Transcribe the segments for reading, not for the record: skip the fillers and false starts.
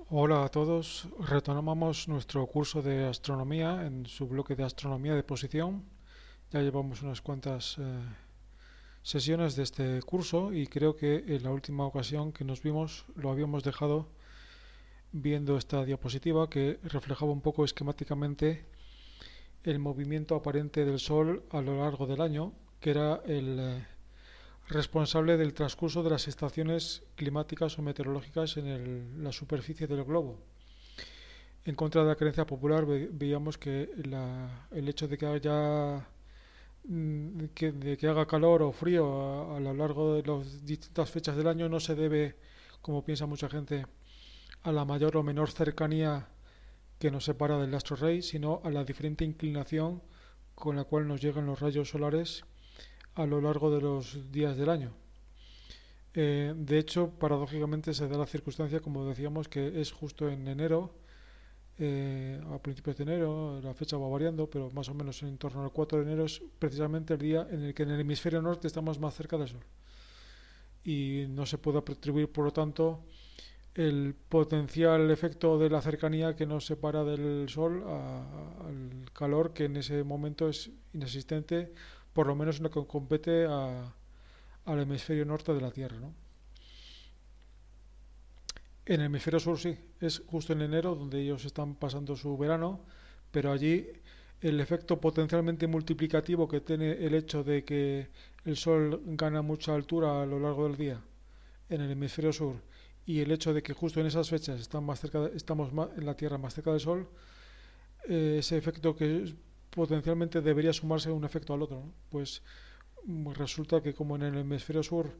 Hola a todos, retomamos nuestro curso de astronomía en su bloque de astronomía de posición. Ya llevamos unas cuantas sesiones de este curso y creo que en la última ocasión que nos vimos lo habíamos dejado viendo esta diapositiva que reflejaba un poco esquemáticamente el movimiento aparente del Sol a lo largo del año, que era el responsable del transcurso de las estaciones climáticas o meteorológicas en la superficie del globo. En contra de la creencia popular veíamos que el hecho de que de que haga calor o frío a lo largo de las distintas fechas del año no se debe, como piensa mucha gente, a la mayor o menor cercanía que nos separa del astro rey, sino a la diferente inclinación con la cual nos llegan los rayos solares a lo largo de los días del año. De hecho, paradójicamente se da la circunstancia, como decíamos, que es justo en enero, a principios de enero, la fecha va variando, pero más o menos en torno al 4 de enero es precisamente el día en el que en el hemisferio norte estamos más cerca del Sol. Y no se puede atribuir, por lo tanto, el potencial efecto de la cercanía que nos separa del Sol al calor que en ese momento es inexistente, por lo menos en lo que compete al hemisferio norte de la Tierra, ¿no? En el hemisferio sur sí, es justo en enero donde ellos están pasando su verano, pero allí el efecto potencialmente multiplicativo que tiene el hecho de que el Sol gana mucha altura a lo largo del día en el hemisferio sur y el hecho de que justo en esas fechas estamos en la Tierra más cerca del Sol, ese efecto que potencialmente debería sumarse un efecto al otro, ¿no? Pues resulta que como en el hemisferio sur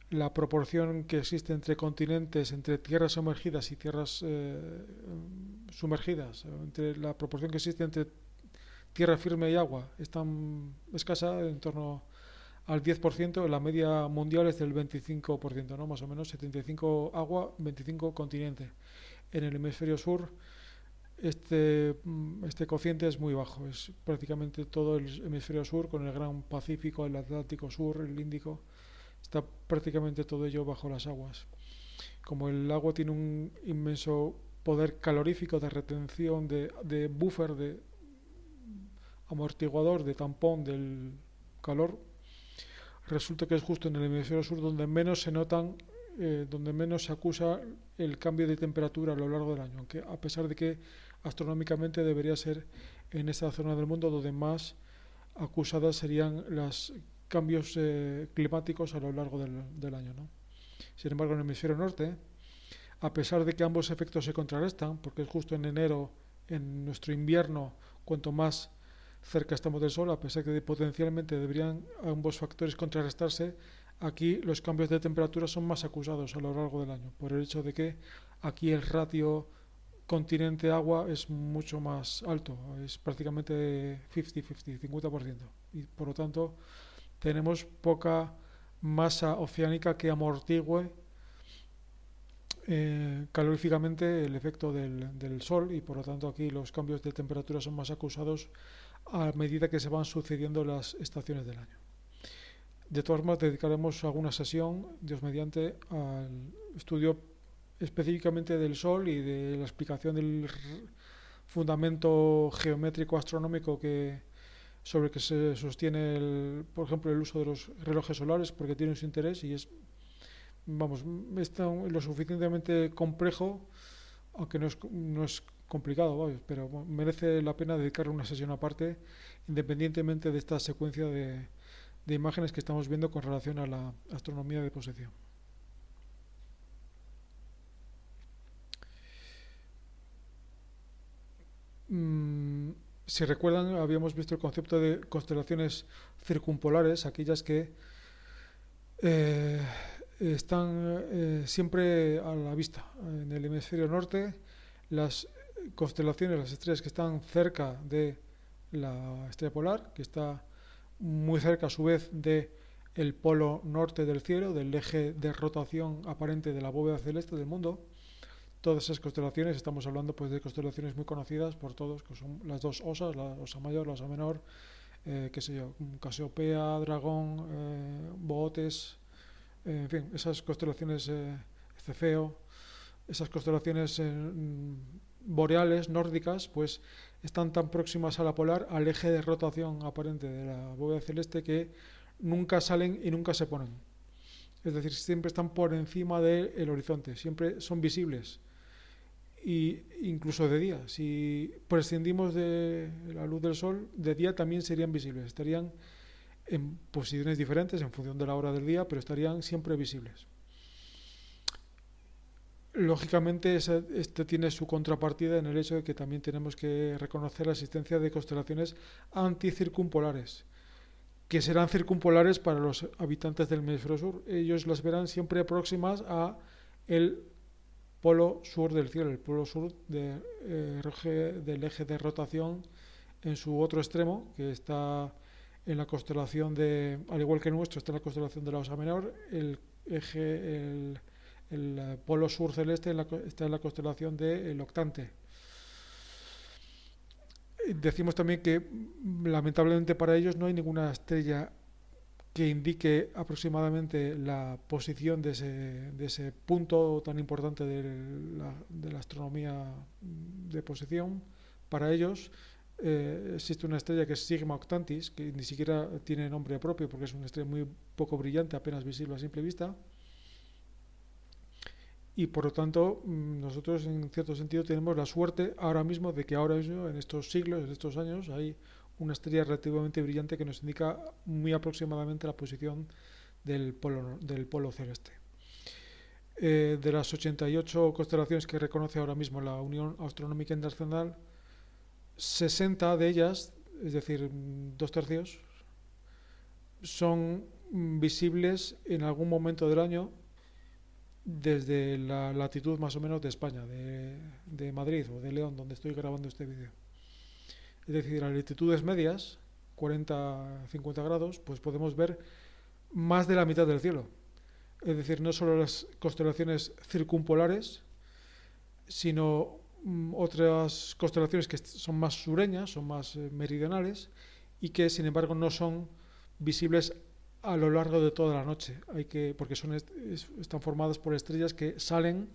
la proporción que existe entre continentes, entre tierras sumergidas y tierras sumergidas, entre la proporción que existe entre tierra firme y agua es tan escasa, en torno al 10%, la media mundial es del 25%, ¿no? Más o menos 75 agua, 25 continente. En el hemisferio sur este cociente es muy bajo, es prácticamente todo el hemisferio sur con el gran Pacífico, el Atlántico Sur, el Índico, está prácticamente todo ello bajo las aguas. Como el agua tiene un inmenso poder calorífico de retención, de buffer, de amortiguador, de tampón del calor, resulta que es justo en el hemisferio sur donde menos se notan, donde menos se acusa el cambio de temperatura a lo largo del año, aunque a pesar de que astronómicamente debería ser en esta zona del mundo donde más acusadas serían los cambios climáticos a lo largo del año, ¿no? Sin embargo, en el hemisferio norte, a pesar de que ambos efectos se contrarrestan, porque es justo en enero, en nuestro invierno, cuanto más cerca estamos del Sol, a pesar de que potencialmente deberían ambos factores contrarrestarse, aquí los cambios de temperatura son más acusados a lo largo del año, por el hecho de que aquí el ratio continente-agua es mucho más alto, es prácticamente 50-50, 50%, y por lo tanto tenemos poca masa oceánica que amortigue caloríficamente el efecto del Sol y por lo tanto aquí los cambios de temperatura son más acusados a medida que se van sucediendo las estaciones del año. De todas formas, dedicaremos alguna sesión, Dios mediante, al estudio específicamente del Sol y de la explicación del fundamento geométrico astronómico sobre el que se sostiene, por ejemplo, el uso de los relojes solares, porque tiene su interés y es, vamos, lo suficientemente complejo, aunque no es complicado, ¿vale? Pero bueno, merece la pena dedicarle una sesión aparte, independientemente de esta secuencia de imágenes que estamos viendo con relación a la astronomía de posesión. Mm, si recuerdan, habíamos visto el concepto de constelaciones circumpolares, aquellas que eh, están siempre a la vista. En el hemisferio norte, las constelaciones, las estrellas que están cerca de la estrella polar, que está muy cerca a su vez de el polo norte del cielo, del eje de rotación aparente de la bóveda celeste del mundo. Todas esas constelaciones, estamos hablando pues de constelaciones muy conocidas por todos, que son las dos osas, la osa mayor, la osa menor, qué sé yo, Casiopea, Dragón, Bootes, en fin, esas constelaciones, Cefeo, esas constelaciones boreales, nórdicas, pues están tan próximas a la polar, al eje de rotación aparente de la bóveda celeste, que nunca salen y nunca se ponen. Es decir, siempre están por encima del horizonte, siempre son visibles. Y incluso de día, si prescindimos de la luz del sol, de día también serían visibles, estarían en posiciones diferentes en función de la hora del día, pero estarían siempre visibles. Lógicamente, este tiene su contrapartida en el hecho de que también tenemos que reconocer la existencia de constelaciones anticircumpolares, que serán circumpolares para los habitantes del hemisferio sur. Ellos las verán siempre próximas a el polo sur del cielo, el polo sur del eje de rotación en su otro extremo, que está en la constelación de, al igual que nuestro, está en la constelación de la Osa Menor, el polo sur celeste está en la constelación del Octante. Decimos también que lamentablemente para ellos no hay ninguna estrella que indique aproximadamente la posición de ese punto tan importante de la astronomía de posición. Para ellos existe una estrella que es Sigma Octantis, que ni siquiera tiene nombre propio porque es una estrella muy poco brillante, apenas visible a simple vista. Y por lo tanto nosotros en cierto sentido tenemos la suerte ahora mismo de que ahora mismo en estos siglos, en estos años, hay una estrella relativamente brillante que nos indica muy aproximadamente la posición del polo celeste. De las 88 constelaciones que reconoce ahora mismo la Unión Astronómica Internacional, 60 de ellas, es decir, 2/3, son visibles en algún momento del año desde la latitud más o menos de España, de Madrid o de León, donde estoy grabando este vídeo. Es decir, a latitudes medias, 40-50 grados, pues podemos ver más de la mitad del cielo. Es decir, no solo las constelaciones circumpolares, sino otras constelaciones que son más sureñas, son más meridionales y que sin embargo no son visibles a lo largo de toda la noche, porque están formadas por estrellas que salen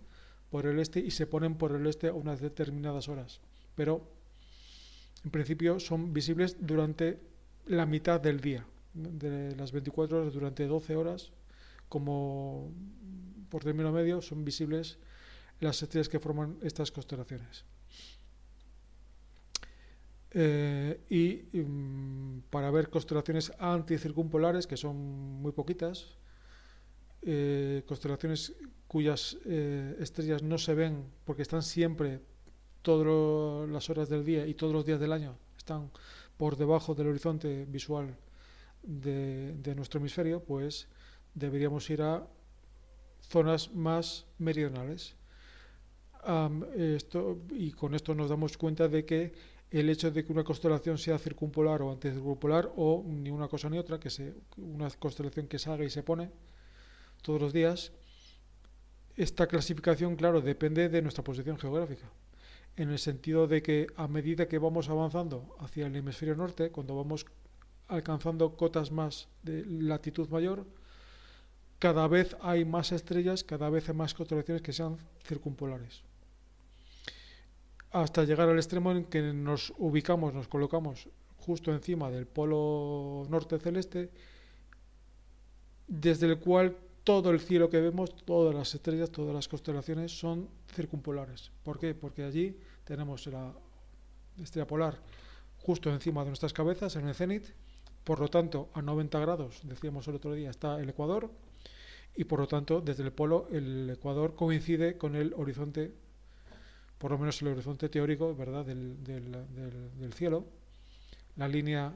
por el este y se ponen por el este a unas determinadas horas, pero en principio son visibles durante la mitad del día, de las 24 horas, durante 12 horas, como por término medio son visibles las estrellas que forman estas constelaciones. Para ver constelaciones anticircumpolares, que son muy poquitas, constelaciones cuyas estrellas no se ven porque están siempre todas las horas del día y todos los días del año están por debajo del horizonte visual de nuestro hemisferio, pues deberíamos ir a zonas más meridionales. Y con esto nos damos cuenta de que el hecho de que una constelación sea circumpolar o anticircumpolar o ni una cosa ni otra, una constelación que salga y se pone todos los días, esta clasificación, claro, depende de nuestra posición geográfica, en el sentido de que a medida que vamos avanzando hacia el hemisferio norte, cuando vamos alcanzando cotas más de latitud mayor, cada vez hay más estrellas, cada vez hay más constelaciones que sean circumpolares, hasta llegar al extremo en que nos colocamos justo encima del polo norte celeste, desde el cual todo el cielo que vemos, todas las estrellas, todas las constelaciones son circumpolares. ¿Por qué? Porque allí tenemos la estrella polar justo encima de nuestras cabezas, en el cenit, por lo tanto a 90 grados, decíamos el otro día, está el ecuador, y por lo tanto desde el polo el ecuador coincide con el horizonte, por lo menos el horizonte teórico, ¿verdad?, del cielo. La línea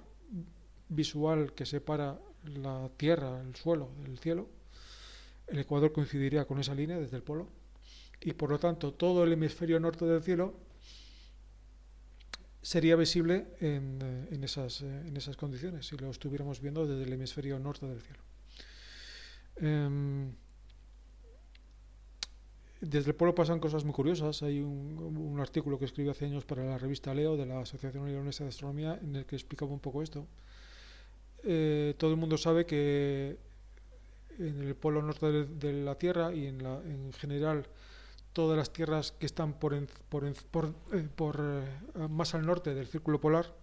visual que separa la tierra, el suelo, del cielo, el ecuador coincidiría con esa línea desde el polo, y por lo tanto todo el hemisferio norte del cielo sería visible en esas condiciones si lo estuviéramos viendo desde el hemisferio norte del cielo. Desde el polo pasan cosas muy curiosas. Hay un artículo que escribí hace años para la revista Leo de la Asociación Leonesa de Astronomía en el que explicaba un poco esto. Todo el mundo sabe que en el polo norte de la Tierra y en general todas las tierras que están más al norte del círculo polar,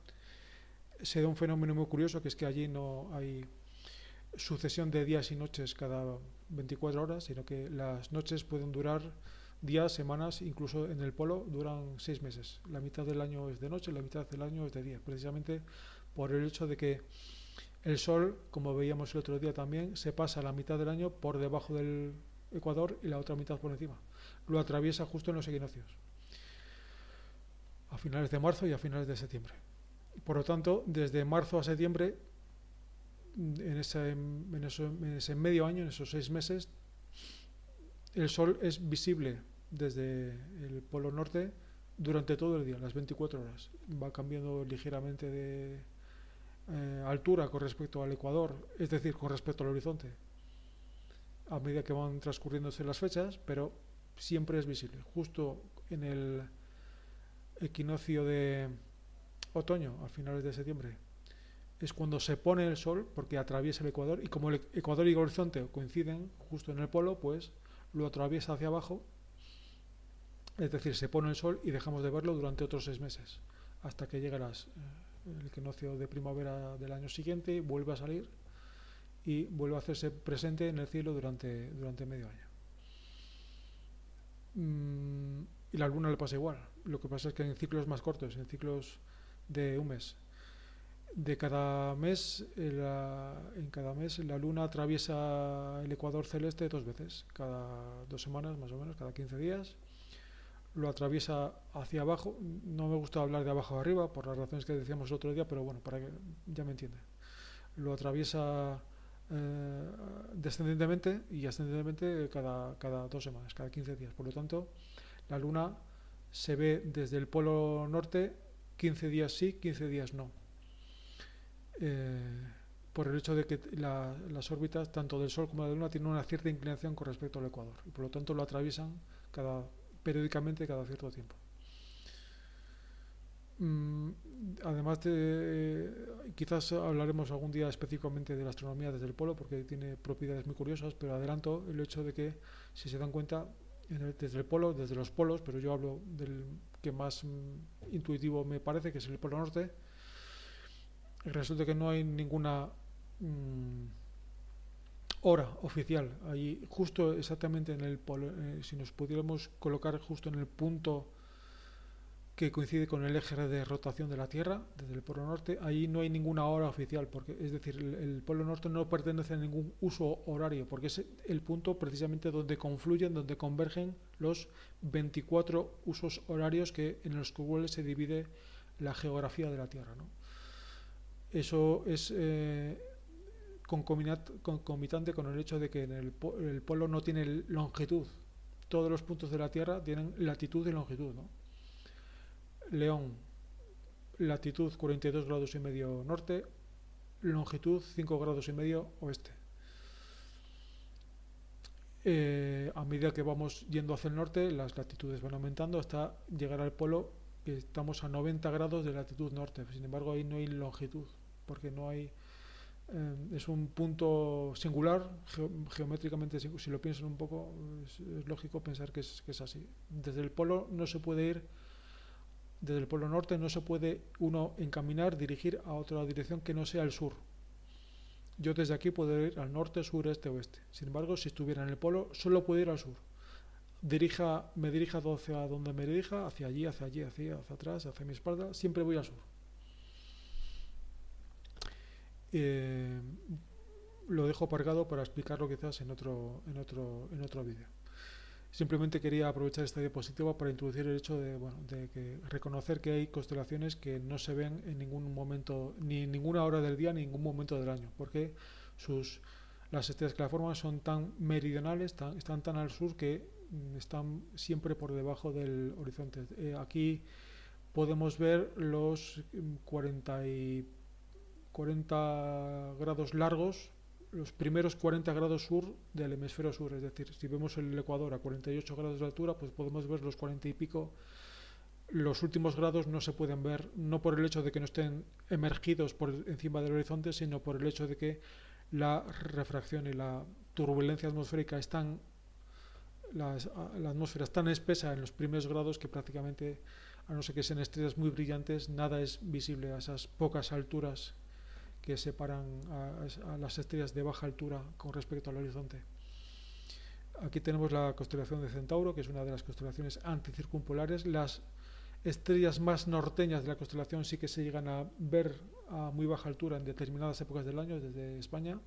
se da un fenómeno muy curioso, que es que allí no hay sucesión de días y noches cada 24 horas, sino que las noches pueden durar días, semanas, incluso en el polo duran 6 meses. La mitad del año es de noche, la mitad del año es de día, precisamente por el hecho de que el Sol, como veíamos el otro día también, se pasa la mitad del año por debajo del ecuador y la otra mitad por encima. Lo atraviesa justo en los equinoccios, a finales de marzo y a finales de septiembre. Por lo tanto, desde marzo a septiembre, en ese medio año, en esos 6 meses, el Sol es visible desde el polo norte durante todo el día, las 24 horas. Va cambiando ligeramente de altura con respecto al ecuador, es decir, con respecto al horizonte, a medida que van transcurriéndose las fechas, pero siempre es visible. Justo en el equinoccio de otoño, a finales de septiembre, es cuando se pone el Sol, porque atraviesa el ecuador, y como el ecuador y el horizonte coinciden justo en el polo, pues lo atraviesa hacia abajo, es decir, se pone el Sol y dejamos de verlo durante otros 6 meses, hasta que llega el equinoccio de primavera del año siguiente, vuelve a salir y vuelve a hacerse presente en el cielo durante medio año. Y la luna le pasa igual. Lo que pasa es que en ciclos más cortos, en ciclos de un mes, en cada mes la luna atraviesa el ecuador celeste 2 veces, cada 2 semanas más o menos, cada 15 días. Lo atraviesa hacia abajo. No me gusta hablar de abajo a arriba por las razones que decíamos el otro día, pero bueno, para que ya me entiende. Lo atraviesa descendentemente y ascendentemente cada 2 semanas, cada 15 días. Por lo tanto, la luna se ve desde el polo norte 15 días sí, 15 días no. Por el hecho de que las órbitas tanto del Sol como de la Luna tienen una cierta inclinación con respecto al ecuador y por lo tanto lo atraviesan periódicamente cada cierto tiempo. Además quizás hablaremos algún día específicamente de la astronomía desde el polo porque tiene propiedades muy curiosas, pero adelanto el hecho de que, si se dan cuenta, desde el polo, desde los polos, pero yo hablo del que más intuitivo me parece, que es el polo norte. Resulta que no hay ninguna hora oficial ahí, justo exactamente en el polo. Si nos pudiéramos colocar justo en el punto que coincide con el eje de rotación de la Tierra, desde el polo norte, ahí no hay ninguna hora oficial, porque es decir, el polo norte no pertenece a ningún uso horario, porque es el punto precisamente donde confluyen, donde convergen los 24 usos horarios en los cuales se divide la geografía de la Tierra, ¿no? Eso es concomitante con el hecho de que el polo no tiene longitud. Todos los puntos de la Tierra tienen latitud y longitud, ¿no? León, latitud 42 grados y medio norte, longitud 5 grados y medio oeste. A medida que vamos yendo hacia el norte, las latitudes van aumentando hasta llegar al polo, que estamos a 90 grados de latitud norte. Sin embargo, ahí no hay longitud, porque no hay es un punto singular, geométricamente, si lo piensan un poco, es lógico pensar que es así. Desde el polo no se puede ir, desde el polo norte no se puede uno encaminar, dirigir a otra dirección que no sea el sur. Yo desde aquí puedo ir al norte, sur, este, oeste. Sin embargo, si estuviera en el polo, solo puedo ir al sur. Me dirija hacia donde me dirija, hacia allí, hacia atrás, hacia mi espalda, siempre voy al sur. Lo dejo aparcado para explicarlo quizás en otro vídeo. Simplemente quería aprovechar esta diapositiva para introducir el hecho de que reconocer que hay constelaciones que no se ven en ningún momento, ni en ninguna hora del día, ni en ningún momento del año, porque las estrellas que la forman son tan meridionales, están tan al sur que están siempre por debajo del horizonte. Aquí podemos ver los 40 grados largos, los primeros 40 grados sur del hemisferio sur, es decir, si vemos el ecuador a 48 grados de altura, pues podemos ver los 40 y pico. Los últimos grados no se pueden ver, no por el hecho de que no estén emergidos por encima del horizonte, sino por el hecho de que la refracción y la turbulencia atmosférica es tan la atmósfera es tan espesa en los primeros grados que prácticamente, a no ser que sean estrellas muy brillantes, nada es visible a esas pocas alturas que separan a las estrellas de baja altura con respecto al horizonte. Aquí tenemos la constelación de Centauro, que es una de las constelaciones anticircumpolares. Las estrellas más norteñas de la constelación sí que se llegan a ver a muy baja altura en determinadas épocas del año desde España,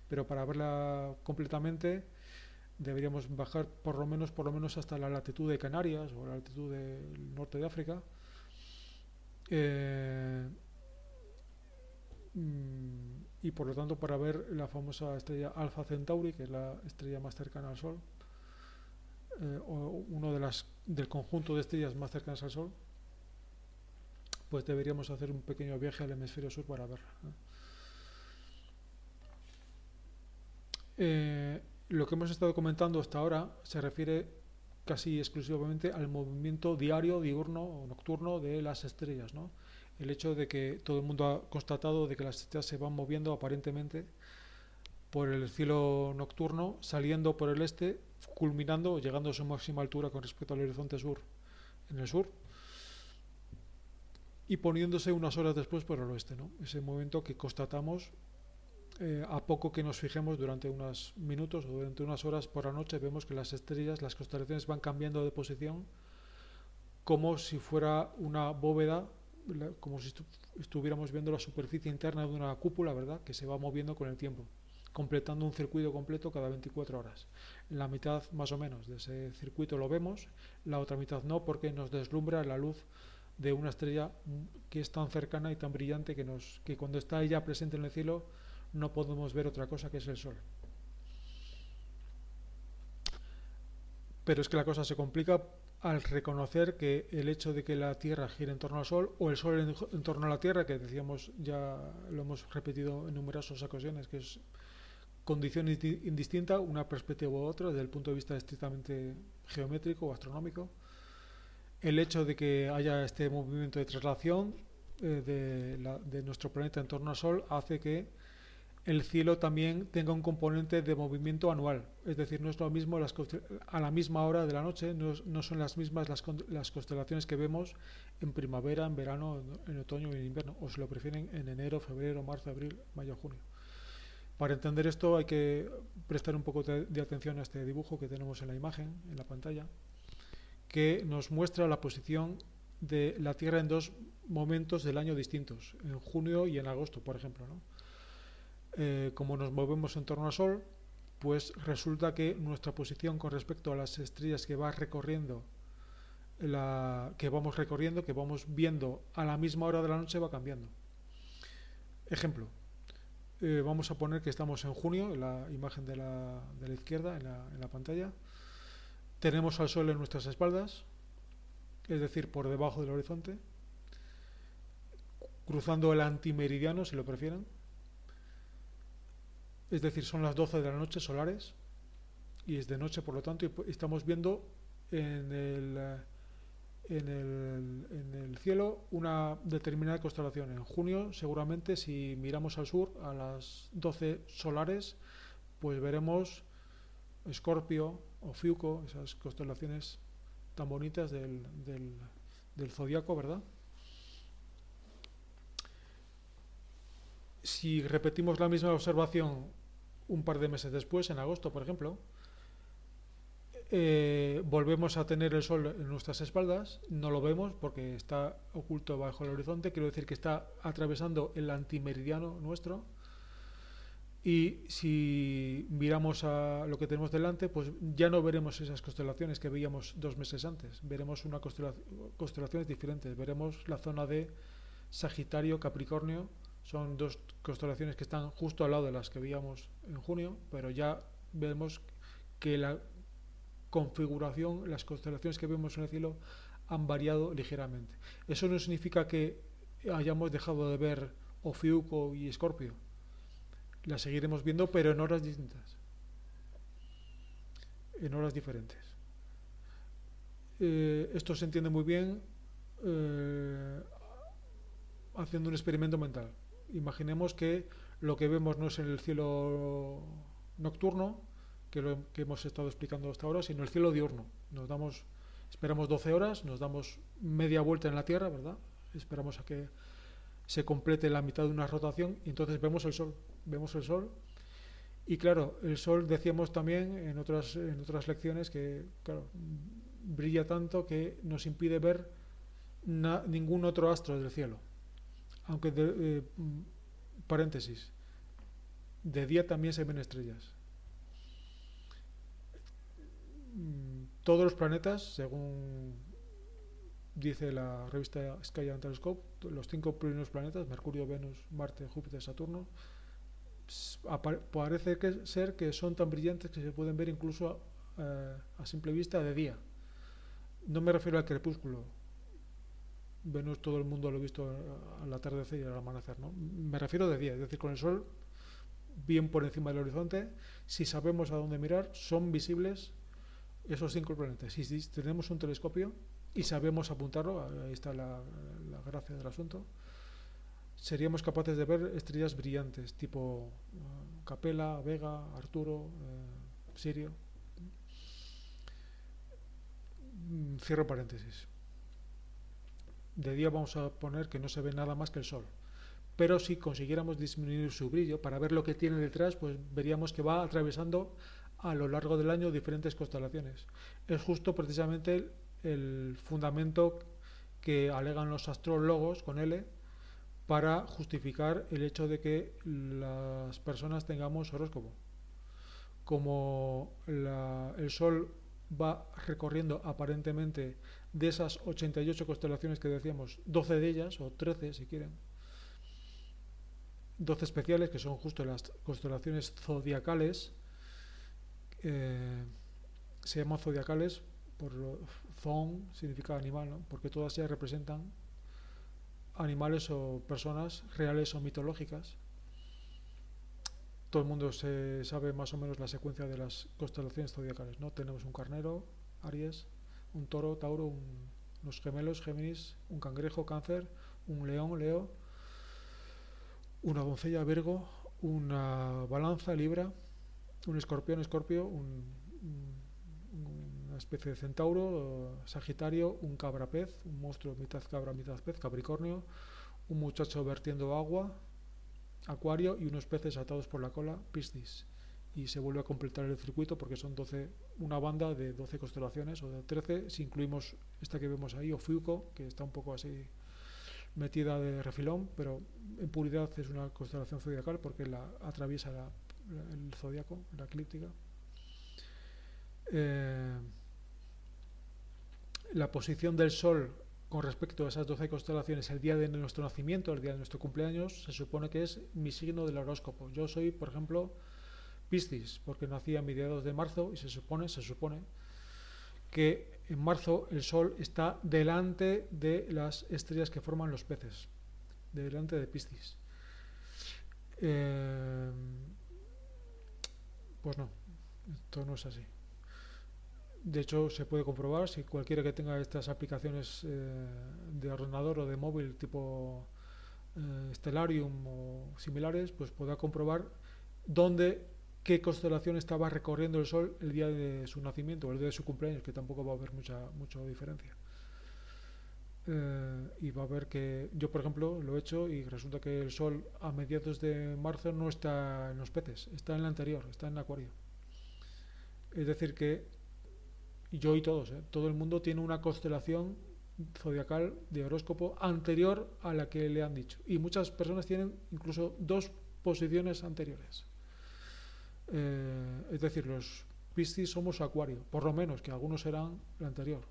pero para verla completamente deberíamos bajar por lo menos hasta la latitud de Canarias o la latitud del norte de África. Y por lo tanto, para ver la famosa estrella Alpha Centauri, que es la estrella más cercana al Sol, o uno del conjunto de estrellas más cercanas al Sol, pues deberíamos hacer un pequeño viaje al hemisferio sur para verla. Lo que hemos estado comentando hasta ahora se refiere casi exclusivamente al movimiento diario, diurno o nocturno de las estrellas, ¿no? El hecho de que todo el mundo ha constatado de que las estrellas se van moviendo aparentemente por el cielo nocturno, saliendo por el este, culminando, llegando a su máxima altura con respecto al horizonte sur, en el sur, y poniéndose unas horas después por el oeste, ¿no? Ese movimiento que constatamos a poco que nos fijemos durante unos minutos o durante unas horas por la noche, vemos que las estrellas, las constelaciones van cambiando de posición como si fuera una bóveda, como si estuviéramos viendo la superficie interna de una cúpula, ¿verdad?, que se va moviendo con el tiempo, completando un circuito completo cada 24 horas. La mitad más o menos de ese circuito lo vemos, la otra mitad no, porque nos deslumbra la luz de una estrella que es tan cercana y tan brillante que cuando está ella presente en el cielo no podemos ver otra cosa que es el Sol. Pero es que la cosa se complica al reconocer que el hecho de que la Tierra gire en torno al Sol o el Sol en torno a la Tierra, que decíamos, ya lo hemos repetido en numerosas ocasiones, que es condición indistinta, una perspectiva u otra, desde el punto de vista estrictamente geométrico o astronómico. El hecho de que haya este movimiento de traslación de nuestro planeta en torno al Sol hace que el cielo también tenga un componente de movimiento anual, es decir, no es lo mismo a la misma hora de la noche, no son las mismas las constelaciones que vemos en primavera, en verano, en otoño y en invierno, o si lo prefieren en enero, febrero, marzo, abril, mayo, junio. Para entender esto hay que prestar un poco de atención a este dibujo que tenemos en la imagen, en la pantalla, que nos muestra la posición de la Tierra en dos momentos del año distintos, en junio y en agosto, por ejemplo, ¿no? Como nos movemos en torno al Sol, pues resulta que nuestra posición con respecto a las estrellas que vamos recorriendo, que vamos viendo a la misma hora de la noche, va cambiando. Ejemplo, vamos a poner que estamos en junio, en la imagen de la izquierda, en la pantalla. Tenemos al Sol en nuestras espaldas, es decir, por debajo del horizonte, cruzando el antimeridiano, si lo prefieren. Es decir, son las 12 de la noche solares y es de noche, por lo tanto, y estamos viendo en el cielo una determinada constelación. En junio, seguramente, si miramos al sur a las 12 solares, pues veremos Escorpio o Fiuco, esas constelaciones tan bonitas del zodiaco, ¿verdad? Si repetimos la misma observación un par de meses después, en agosto, por ejemplo, volvemos a tener el Sol en nuestras espaldas, no lo vemos porque está oculto bajo el horizonte, quiero decir que está atravesando el antimeridiano nuestro, y si miramos a lo que tenemos delante, pues ya no veremos esas constelaciones que veíamos 2 meses antes, veremos constelaciones diferentes, veremos la zona de Sagitario, Capricornio. Son dos constelaciones que están justo al lado de las que veíamos en junio, pero ya vemos que la configuración, las constelaciones que vemos en el cielo han variado ligeramente. Eso no significa que hayamos dejado de ver Ofiuco y Escorpio. Las seguiremos viendo, pero en horas distintas, en horas diferentes. Esto se entiende muy bien haciendo un experimento mental. Imaginemos que lo que vemos no es en el cielo nocturno, que hemos estado explicando hasta ahora, sino el cielo diurno. Esperamos 12 horas, nos damos media vuelta en la Tierra, ¿verdad? Esperamos a que se complete la mitad de una rotación y entonces vemos el Sol. Vemos el Sol y claro, el Sol decíamos también en otras lecciones que claro, brilla tanto que nos impide ver ningún otro astro del cielo. Aunque, paréntesis, de día también se ven estrellas. Todos los planetas, según dice la revista Sky and Telescope, los 5 primeros planetas, Mercurio, Venus, Marte, Júpiter, Saturno, parece ser que son tan brillantes que se pueden ver incluso a simple vista de día. No me refiero al crepúsculo. Venus todo el mundo lo ha visto al atardecer y al amanecer, ¿no? Me refiero de día, es decir, con el Sol bien por encima del horizonte. Si sabemos a dónde mirar, son visibles esos 5 planetas. Si tenemos un telescopio y sabemos apuntarlo, ahí está la gracia del asunto, seríamos capaces de ver estrellas brillantes tipo Capella, Vega, Arturo, Sirio. Cierro paréntesis. De día vamos a poner que no se ve nada más que el Sol, pero si consiguiéramos disminuir su brillo para ver lo que tiene detrás, pues veríamos que va atravesando a lo largo del año diferentes constelaciones. Es justo precisamente el fundamento que alegan los astrólogos con L para justificar el hecho de que las personas tengamos horóscopo. Como el Sol va recorriendo aparentemente de esas 88 constelaciones que decíamos, 12 de ellas, o 13 si quieren, 12 especiales, que son justo las constelaciones zodiacales, se llaman zodiacales por zon significa animal, ¿no? Porque todas ellas representan animales o personas reales o mitológicas. Todo el mundo se sabe más o menos la secuencia de las constelaciones zodiacales, ¿no? Tenemos un carnero, Aries, un toro, Tauro, unos gemelos, Géminis, un cangrejo, Cáncer, un león, Leo, una doncella, Virgo, una balanza, Libra, un escorpión, Escorpio, una especie de centauro, Sagitario, un cabra pez, un monstruo mitad cabra, mitad pez, Capricornio, un muchacho vertiendo agua, Acuario, y unos peces atados por la cola, Piscis. Y se vuelve a completar el circuito porque son 12, una banda de 12 constelaciones, o de 13 si incluimos esta que vemos ahí, Ofiuco, que está un poco así metida de refilón, pero en puridad es una constelación zodiacal porque la atraviesa el zodiaco, la eclíptica. La posición del Sol con respecto a esas 12 constelaciones el día de nuestro nacimiento, el día de nuestro cumpleaños, se supone que es mi signo del horóscopo. Yo soy, por ejemplo, Piscis, porque nací a mediados de marzo y se supone que en marzo el Sol está delante de las estrellas que forman los peces, delante de Piscis. Pues no, esto no es así. De hecho, se puede comprobar, si cualquiera que tenga estas aplicaciones de ordenador o de móvil tipo Stellarium o similares, pues podrá comprobar qué constelación estaba recorriendo el Sol el día de su nacimiento o el día de su cumpleaños, que tampoco va a haber mucha diferencia. Y va a ver que yo, por ejemplo, lo he hecho y resulta que el Sol a mediados de marzo no está en los peces, está en la anterior, está en Acuario. Es decir que yo y todos, todo el mundo tiene una constelación zodiacal de horóscopo anterior a la que le han dicho, y muchas personas tienen incluso 2 posiciones anteriores. Es decir, los Piscis somos Acuario, por lo menos, que algunos serán la anterior,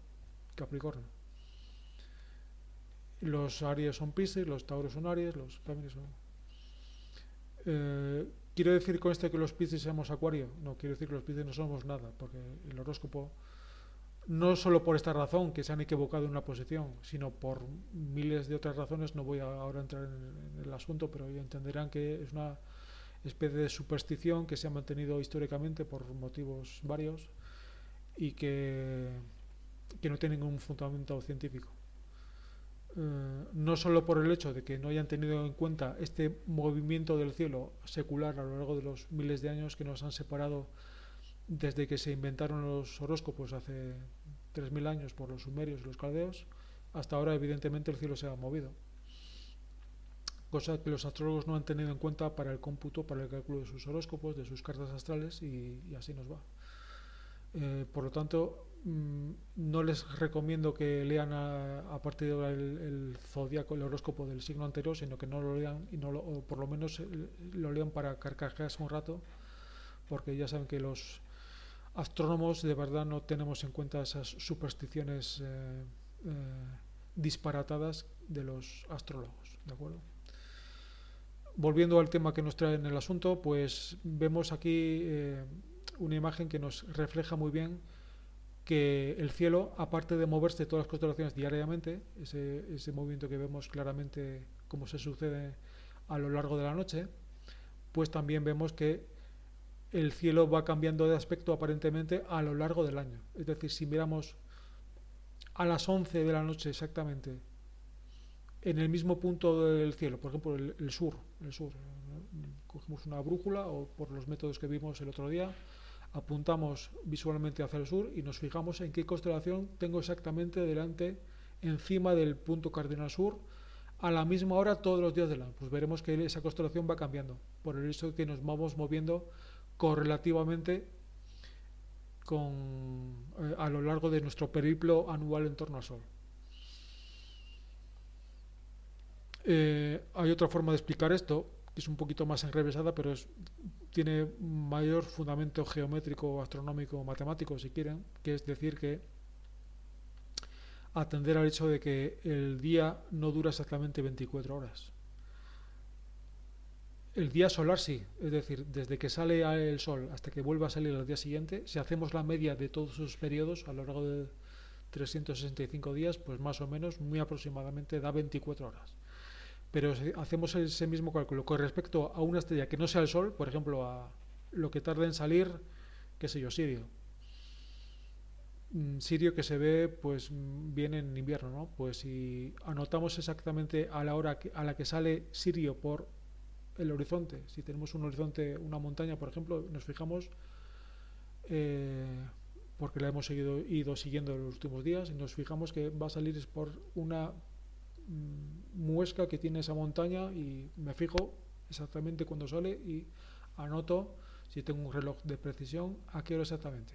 Capricornio. Los Aries son Piscis, los Tauros son Aries, los Géminis son... ¿Quiero decir con esto que los Piscis seamos Acuario? No, quiero decir que los Piscis no somos nada, porque el horóscopo, no solo por esta razón, que se han equivocado en una posición, sino por miles de otras razones. No voy ahora a entrar en el asunto, pero ya entenderán que es una especie de superstición que se ha mantenido históricamente por motivos varios y que no tiene ningún fundamento científico. No solo por el hecho de que no hayan tenido en cuenta este movimiento del cielo secular a lo largo de los miles de años que nos han separado desde que se inventaron los horóscopos hace 3.000 años por los sumerios y los caldeos, hasta ahora evidentemente el cielo se ha movido, cosa que los astrólogos no han tenido en cuenta para el cómputo, para el cálculo de sus horóscopos, de sus cartas astrales, y así nos va. Por lo tanto, no les recomiendo que lean a partir de ahora el zodiaco, el horóscopo del signo anterior, sino que no lo lean y o por lo menos lo lean para carcajearse un rato, porque ya saben que los astrónomos de verdad no tenemos en cuenta esas supersticiones disparatadas de los astrólogos, ¿de acuerdo? Volviendo al tema que nos trae en el asunto, pues vemos aquí una imagen que nos refleja muy bien que el cielo, aparte de moverse todas las constelaciones diariamente, ese movimiento que vemos claramente cómo se sucede a lo largo de la noche, pues también vemos que el cielo va cambiando de aspecto aparentemente a lo largo del año. Es decir, si miramos a las 11 de la noche exactamente, en el mismo punto del cielo, por ejemplo el sur, cogemos una brújula o por los métodos que vimos el otro día, apuntamos visualmente hacia el sur y nos fijamos en qué constelación tengo exactamente delante, encima del punto cardinal sur, a la misma hora todos los días del año. Pues veremos que esa constelación va cambiando, por el hecho de que nos vamos moviendo correlativamente a lo largo de nuestro periplo anual en torno al Sol. Hay otra forma de explicar esto, que es un poquito más enrevesada, pero tiene mayor fundamento geométrico, astronómico, matemático, si quieren, que es decir que atender al hecho de que el día no dura exactamente 24 horas. El día solar sí, es decir, desde que sale el sol hasta que vuelva a salir al día siguiente, si hacemos la media de todos esos periodos a lo largo de 365 días, pues más o menos, muy aproximadamente, da 24 horas. Pero si hacemos ese mismo cálculo con respecto a una estrella que no sea el Sol, por ejemplo, a lo que tarda en salir, qué sé yo, Sirio. Sirio que se ve pues bien en invierno, ¿no? Pues si anotamos exactamente a la hora a la que sale Sirio por el horizonte, si tenemos un horizonte, una montaña, por ejemplo, nos fijamos, porque la hemos ido siguiendo en los últimos días, y nos fijamos que va a salir por una muesca que tiene esa montaña, y me fijo exactamente cuando sale y anoto, si tengo un reloj de precisión, a qué hora exactamente.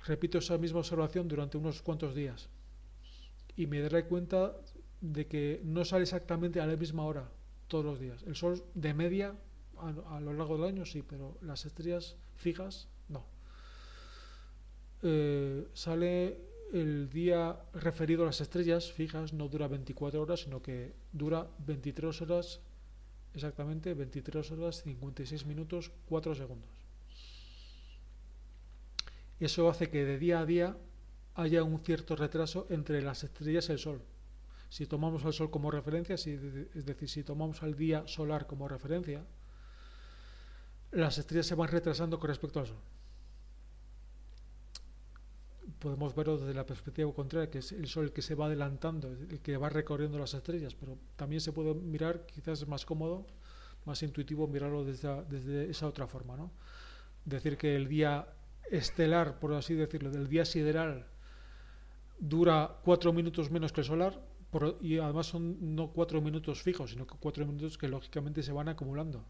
Repito esa misma observación durante unos cuantos días y me daré cuenta de que no sale exactamente a la misma hora todos los días. El sol de media a lo largo del año sí, pero las estrellas fijas no. Sale el día referido a las estrellas fijas, no dura 24 horas, sino que dura 23 horas, exactamente 23 horas, 56 minutos, 4 segundos. Eso hace que de día a día haya un cierto retraso entre las estrellas y el Sol. Si tomamos al Sol como referencia, es decir, si tomamos al día solar como referencia, las estrellas se van retrasando con respecto al Sol. Podemos verlo desde la perspectiva contraria, que es el Sol el que se va adelantando, el que va recorriendo las estrellas, pero también se puede mirar, quizás es más cómodo, más intuitivo mirarlo desde esa otra forma, ¿no? Decir que el día estelar, por así decirlo, del día sideral dura 4 minutos menos que el solar, y además son no 4 minutos fijos, sino que 4 minutos que lógicamente se van acumulando.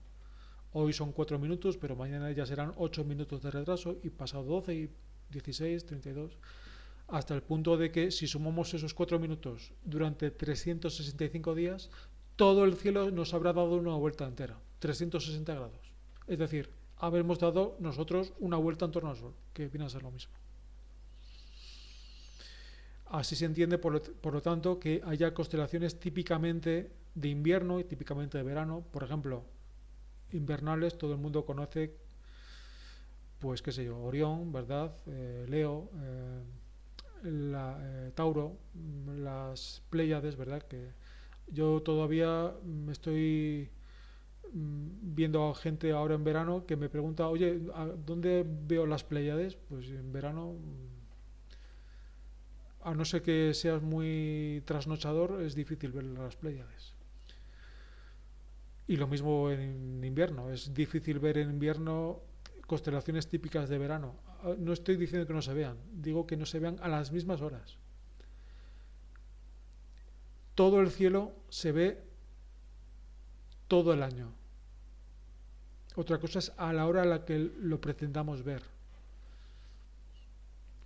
Hoy son 4 minutos, pero mañana ya serán 8 minutos de retraso, y pasado 12 y 16, 32, hasta el punto de que si sumamos esos 4 minutos durante 365 días, todo el cielo nos habrá dado una vuelta entera, 360 grados. Es decir, habremos dado nosotros una vuelta en torno al Sol, que viene a ser lo mismo. Así se entiende, por lo tanto, que haya constelaciones típicamente de invierno y típicamente de verano. Por ejemplo, invernales, todo el mundo conoce, pues qué sé yo, Orión, ¿verdad? Leo, Tauro, las Pléyades, ¿verdad? Que yo todavía me estoy viendo a gente ahora en verano que me pregunta, oye, ¿dónde veo las Pléyades? Pues en verano, a no ser que seas muy trasnochador, es difícil ver las Pléyades. Y lo mismo en invierno, es difícil ver en invierno constelaciones típicas de verano. No estoy diciendo que no se vean, digo que no se vean a las mismas horas. Todo el cielo se ve todo el año. Otra cosa es a la hora a la que lo pretendamos ver.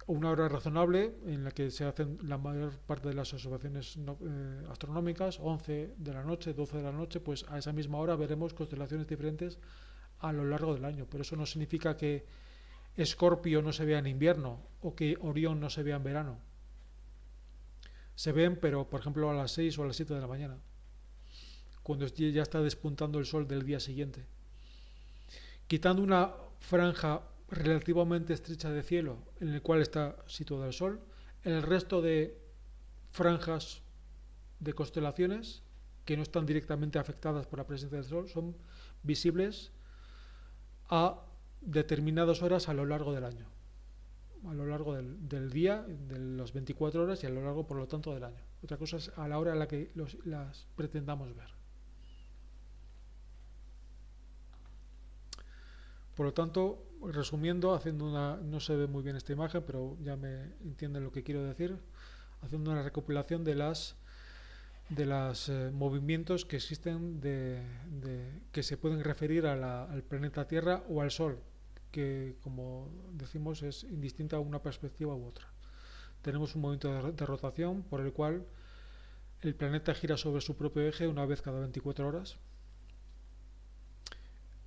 O una hora razonable en la que se hacen la mayor parte de las observaciones astronómicas, 11 de la noche, 12 de la noche, pues a esa misma hora veremos constelaciones diferentes a lo largo del año. Pero eso no significa que Escorpio no se vea en invierno o que Orión no se vea en verano. Se ven, pero por ejemplo a las 6 o a las 7 de la mañana, cuando ya está despuntando el sol del día siguiente. Quitando una franja relativamente estrecha de cielo en el cual está situado el sol, el resto de franjas de constelaciones que no están directamente afectadas por la presencia del sol son visibles a determinadas horas a lo largo del año, a lo largo del día, de las 24 horas y a lo largo, por lo tanto, del año. Otra cosa es a la hora en la que las pretendamos ver. Por lo tanto, resumiendo, no se ve muy bien esta imagen, pero ya me entienden lo que quiero decir, haciendo una recopilación de los movimientos que existen que se pueden referir al planeta Tierra o al Sol, que, como decimos, es indistinta a una perspectiva u otra. Tenemos un movimiento de rotación por el cual el planeta gira sobre su propio eje una vez cada 24 horas.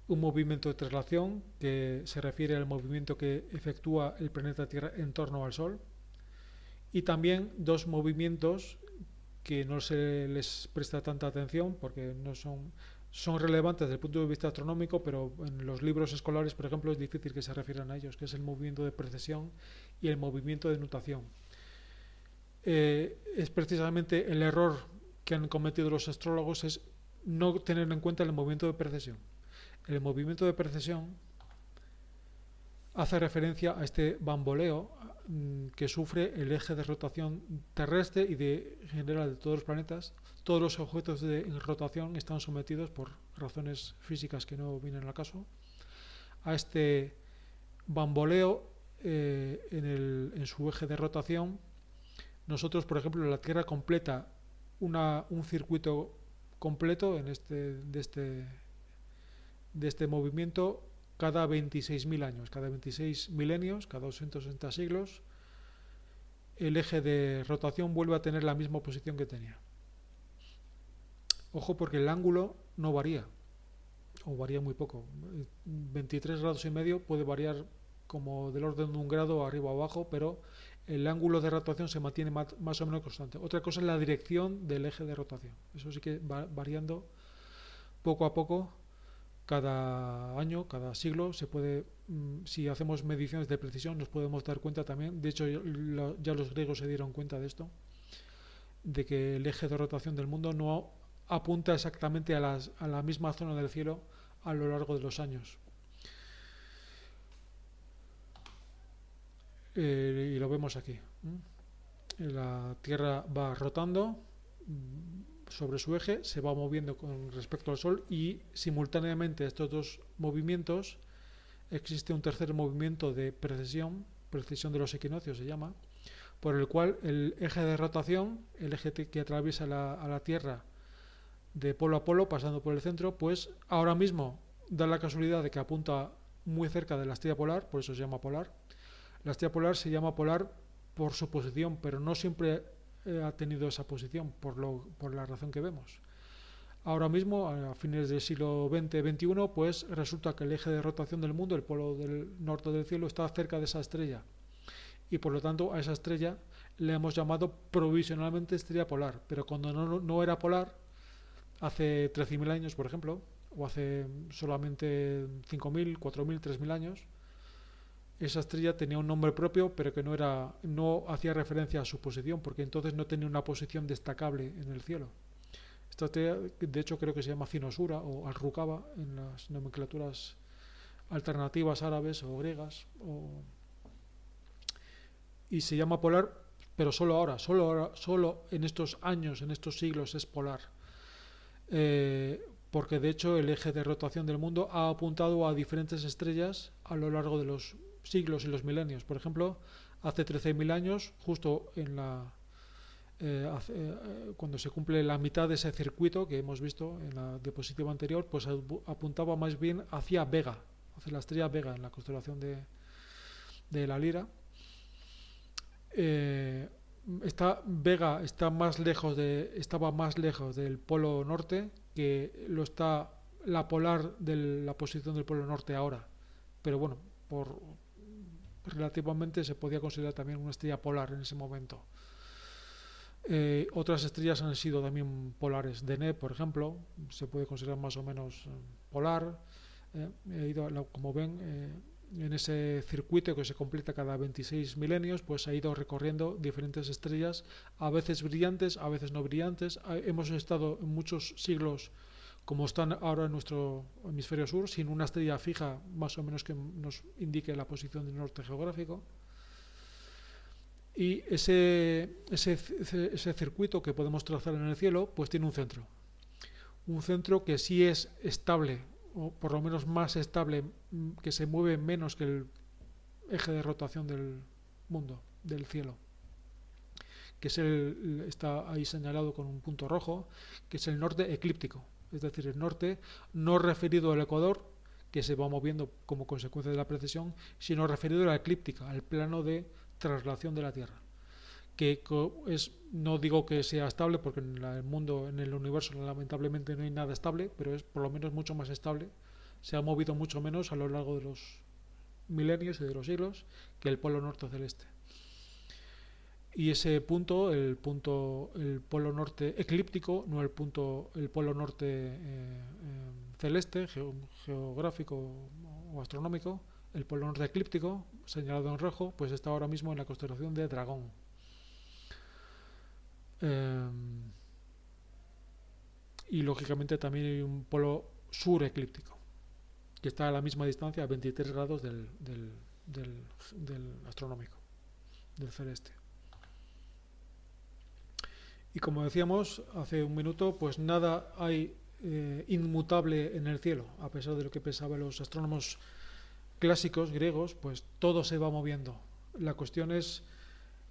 Un movimiento de traslación que se refiere al movimiento que efectúa el planeta Tierra en torno al Sol. Y también dos movimientos que no se les presta tanta atención porque no son relevantes desde el punto de vista astronómico, pero en los libros escolares, por ejemplo, es difícil que se refieran a ellos, que es el movimiento de precesión y el movimiento de nutación. Es precisamente el error que han cometido los astrólogos, es no tener en cuenta el movimiento de precesión. El movimiento de precesión hace referencia a este bamboleo que sufre el eje de rotación terrestre y en general de todos los planetas. Todos los objetos en rotación están sometidos, por razones físicas que no vienen al caso, a este bamboleo en su eje de rotación. Nosotros, por ejemplo, la Tierra completa un circuito completo de este movimiento cada 26.000 años, cada 26 milenios, cada 260 siglos, el eje de rotación vuelve a tener la misma posición que tenía. Ojo, porque el ángulo no varía, o varía muy poco. 23 grados y medio puede variar como del orden de un grado arriba o abajo, pero el ángulo de rotación se mantiene más o menos constante. Otra cosa es la dirección del eje de rotación. Eso sí que va variando poco a poco. Cada año, cada siglo, se puede, si hacemos mediciones de precisión, nos podemos dar cuenta también, de hecho ya los griegos se dieron cuenta de esto, de que el eje de rotación del mundo no apunta exactamente a la misma zona del cielo a lo largo de los años. Y lo vemos aquí. La Tierra va rotando sobre su eje, se va moviendo con respecto al Sol, y simultáneamente a estos dos movimientos existe un tercer movimiento de precesión de los equinoccios se llama, por el cual el eje de rotación, el eje que atraviesa a la Tierra de polo a polo pasando por el centro, pues ahora mismo da la casualidad de que apunta muy cerca de la estrella polar, por eso se llama polar. La estrella polar se llama polar por su posición, pero no siempre ha tenido esa posición por la razón que vemos. Ahora mismo, a fines del siglo XX-XXI, pues resulta que el eje de rotación del mundo, el polo del norte del cielo, está cerca de esa estrella, y por lo tanto a esa estrella le hemos llamado provisionalmente estrella polar, pero cuando no era polar, hace 13.000 años, por ejemplo, o hace solamente 5.000, 4.000, 3.000 años, esa estrella tenía un nombre propio, pero que no hacía referencia a su posición, porque entonces no tenía una posición destacable en el cielo. Esta estrella, de hecho, creo que se llama Cinosura o Al-Rukaba en las nomenclaturas alternativas árabes o griegas, y se llama polar, pero solo en estos años, en estos siglos es polar. porque de hecho el eje de rotación del mundo ha apuntado a diferentes estrellas a lo largo de los siglos y los milenios. Por ejemplo, hace 13.000 años, justo cuando se cumple la mitad de ese circuito que hemos visto en la diapositiva anterior, pues apuntaba más bien hacia Vega, hacia la estrella Vega en la constelación de la Lira. Vega estaba más lejos del polo norte que lo está la polar de la posición del polo norte ahora, pero bueno, relativamente se podía considerar también una estrella polar en ese momento. Otras estrellas han sido también polares. Deneb, por ejemplo, se puede considerar más o menos polar. Como ven, en ese circuito que se completa cada 26 milenios, pues ha ido recorriendo diferentes estrellas, a veces brillantes, a veces no brillantes. Hemos estado en muchos siglos, como están ahora en nuestro hemisferio sur, sin una estrella fija más o menos que nos indique la posición del norte geográfico. Y ese circuito que podemos trazar en el cielo, pues tiene un centro que sí es estable, o por lo menos más estable, que se mueve menos que el eje de rotación del mundo, del cielo, que está ahí señalado con un punto rojo, que es el norte eclíptico, es decir, el norte no referido al ecuador, que se va moviendo como consecuencia de la precesión, sino referido a la eclíptica, al plano de traslación de la Tierra, que no digo que sea estable, porque en el mundo, en el universo, lamentablemente no hay nada estable, pero es por lo menos mucho más estable. Se ha movido mucho menos a lo largo de los milenios y de los siglos que el polo norte celeste. Y ese punto, el polo norte eclíptico, no el polo norte celeste, geográfico o astronómico, el polo norte eclíptico, señalado en rojo, pues está ahora mismo en la constelación de Dragón. Y lógicamente también hay un polo sur eclíptico, que está a la misma distancia, a 23 grados del astronómico, del celeste. Y como decíamos hace un minuto, pues nada hay inmutable en el cielo, a pesar de lo que pensaban los astrónomos clásicos griegos, pues todo se va moviendo. La cuestión es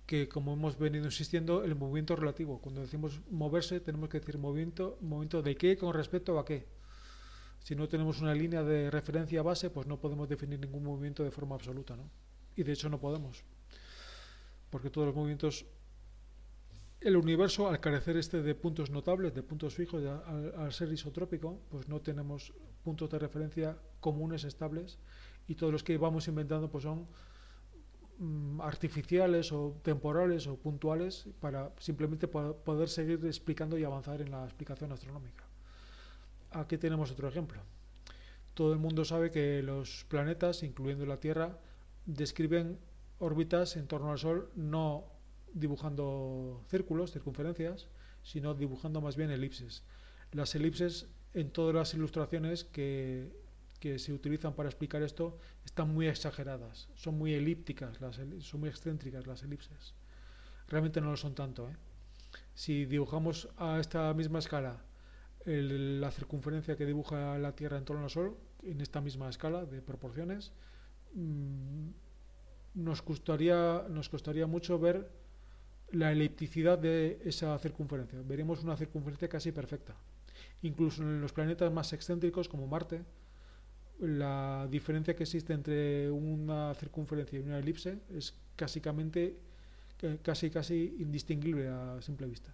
que, como hemos venido insistiendo, el movimiento relativo. Cuando decimos moverse, tenemos que decir movimiento de qué con respecto a qué. Si no tenemos una línea de referencia base, pues no podemos definir ningún movimiento de forma absoluta, ¿no? Y de hecho no podemos, porque todos los movimientos, el universo, al carecer de puntos notables, de puntos fijos, al ser isotrópico, pues no tenemos puntos de referencia comunes, estables, y todos los que vamos inventando pues son artificiales o temporales o puntuales para simplemente poder seguir explicando y avanzar en la explicación astronómica. Aquí tenemos otro ejemplo. Todo el mundo sabe que los planetas, incluyendo la Tierra, describen órbitas en torno al Sol no dibujando círculos, circunferencias, sino dibujando más bien elipses. Las elipses, en todas las ilustraciones que se utilizan para explicar esto, están muy exageradas, son muy elípticas, son muy excéntricas las elipses. Realmente no lo son tanto, ¿eh? Si dibujamos a esta misma escala la circunferencia que dibuja la Tierra en torno al Sol, en esta misma escala de proporciones, nos costaría mucho ver la elipticidad de esa circunferencia. Veremos una circunferencia casi perfecta. Incluso en los planetas más excéntricos como Marte, la diferencia que existe entre una circunferencia y una elipse es casi indistinguible a simple vista.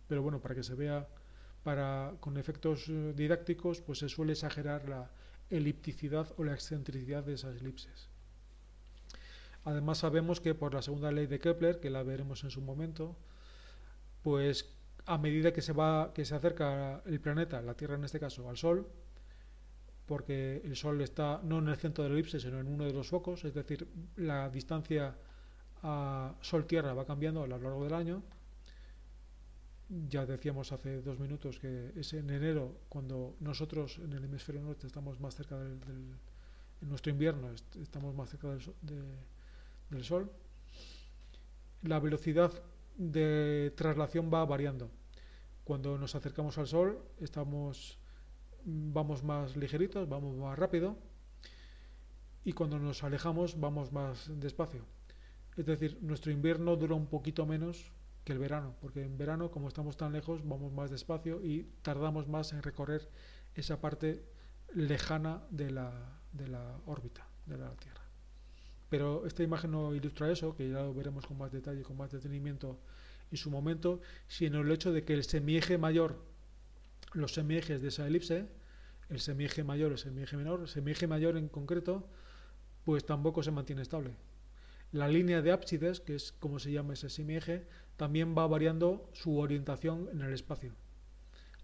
Pero bueno, para que se vea, con efectos didácticos, pues se suele exagerar la elipticidad o la excentricidad de esas elipses. Además sabemos que por la segunda ley de Kepler, que la veremos en su momento, pues a medida que se acerca el planeta, la Tierra en este caso, al Sol, porque el Sol está no en el centro de la elipse, sino en uno de los focos, es decir, la distancia a Sol-Tierra va cambiando a lo largo del año. Ya decíamos hace 2 minutos que es en enero cuando nosotros en el hemisferio norte estamos más cerca en nuestro invierno estamos más cerca del Sol. La velocidad de traslación va variando. Cuando nos acercamos al Sol estamos vamos más ligeritos, vamos más rápido, y cuando nos alejamos vamos más despacio. Es decir, nuestro invierno dura un poquito menos que el verano, porque en verano, como estamos tan lejos, vamos más despacio y tardamos más en recorrer esa parte lejana de la órbita de la Tierra. Pero esta imagen no ilustra eso, que ya lo veremos con más detalle, con más detenimiento en su momento, sino el hecho de que el semieje mayor, los semiejes de esa elipse, el semieje mayor, el semieje menor, el semieje mayor en concreto, pues tampoco se mantiene estable. La línea de ábsides, que es como se llama ese semieje, también va variando su orientación en el espacio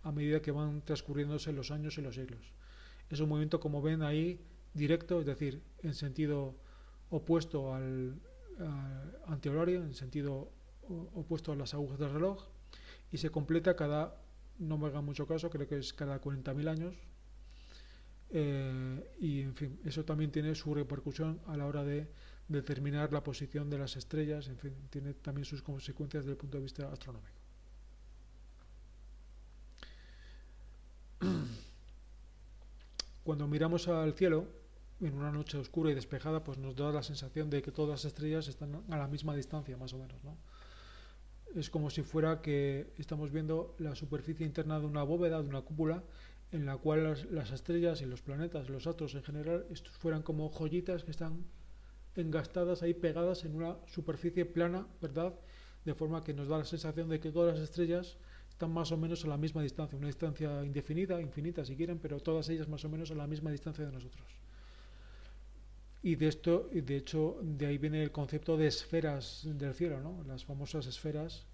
a medida que van transcurriéndose los años y los siglos. Es un movimiento, como ven ahí, directo, es decir, en sentido opuesto al antihorario, en sentido opuesto a las agujas del reloj, y se completa cada, no me haga mucho caso, creo que es cada 40.000 años, y en fin, eso también tiene su repercusión a la hora de determinar la posición de las estrellas, en fin, tiene también sus consecuencias desde el punto de vista astronómico. Cuando miramos al cielo en una noche oscura y despejada, pues nos da la sensación de que todas las estrellas están a la misma distancia, más o menos, ¿no? Es como si fuera que estamos viendo la superficie interna de una bóveda, de una cúpula, en la cual las estrellas y los planetas, los astros en general, fueran como joyitas que están engastadas ahí, pegadas en una superficie plana, ¿verdad? De forma que nos da la sensación de que todas las estrellas están más o menos a la misma distancia, una distancia indefinida, infinita si quieren, pero todas ellas más o menos a la misma distancia de nosotros. Y de esto, de hecho, de ahí viene el concepto de esferas del cielo, ¿no? Las famosas esferas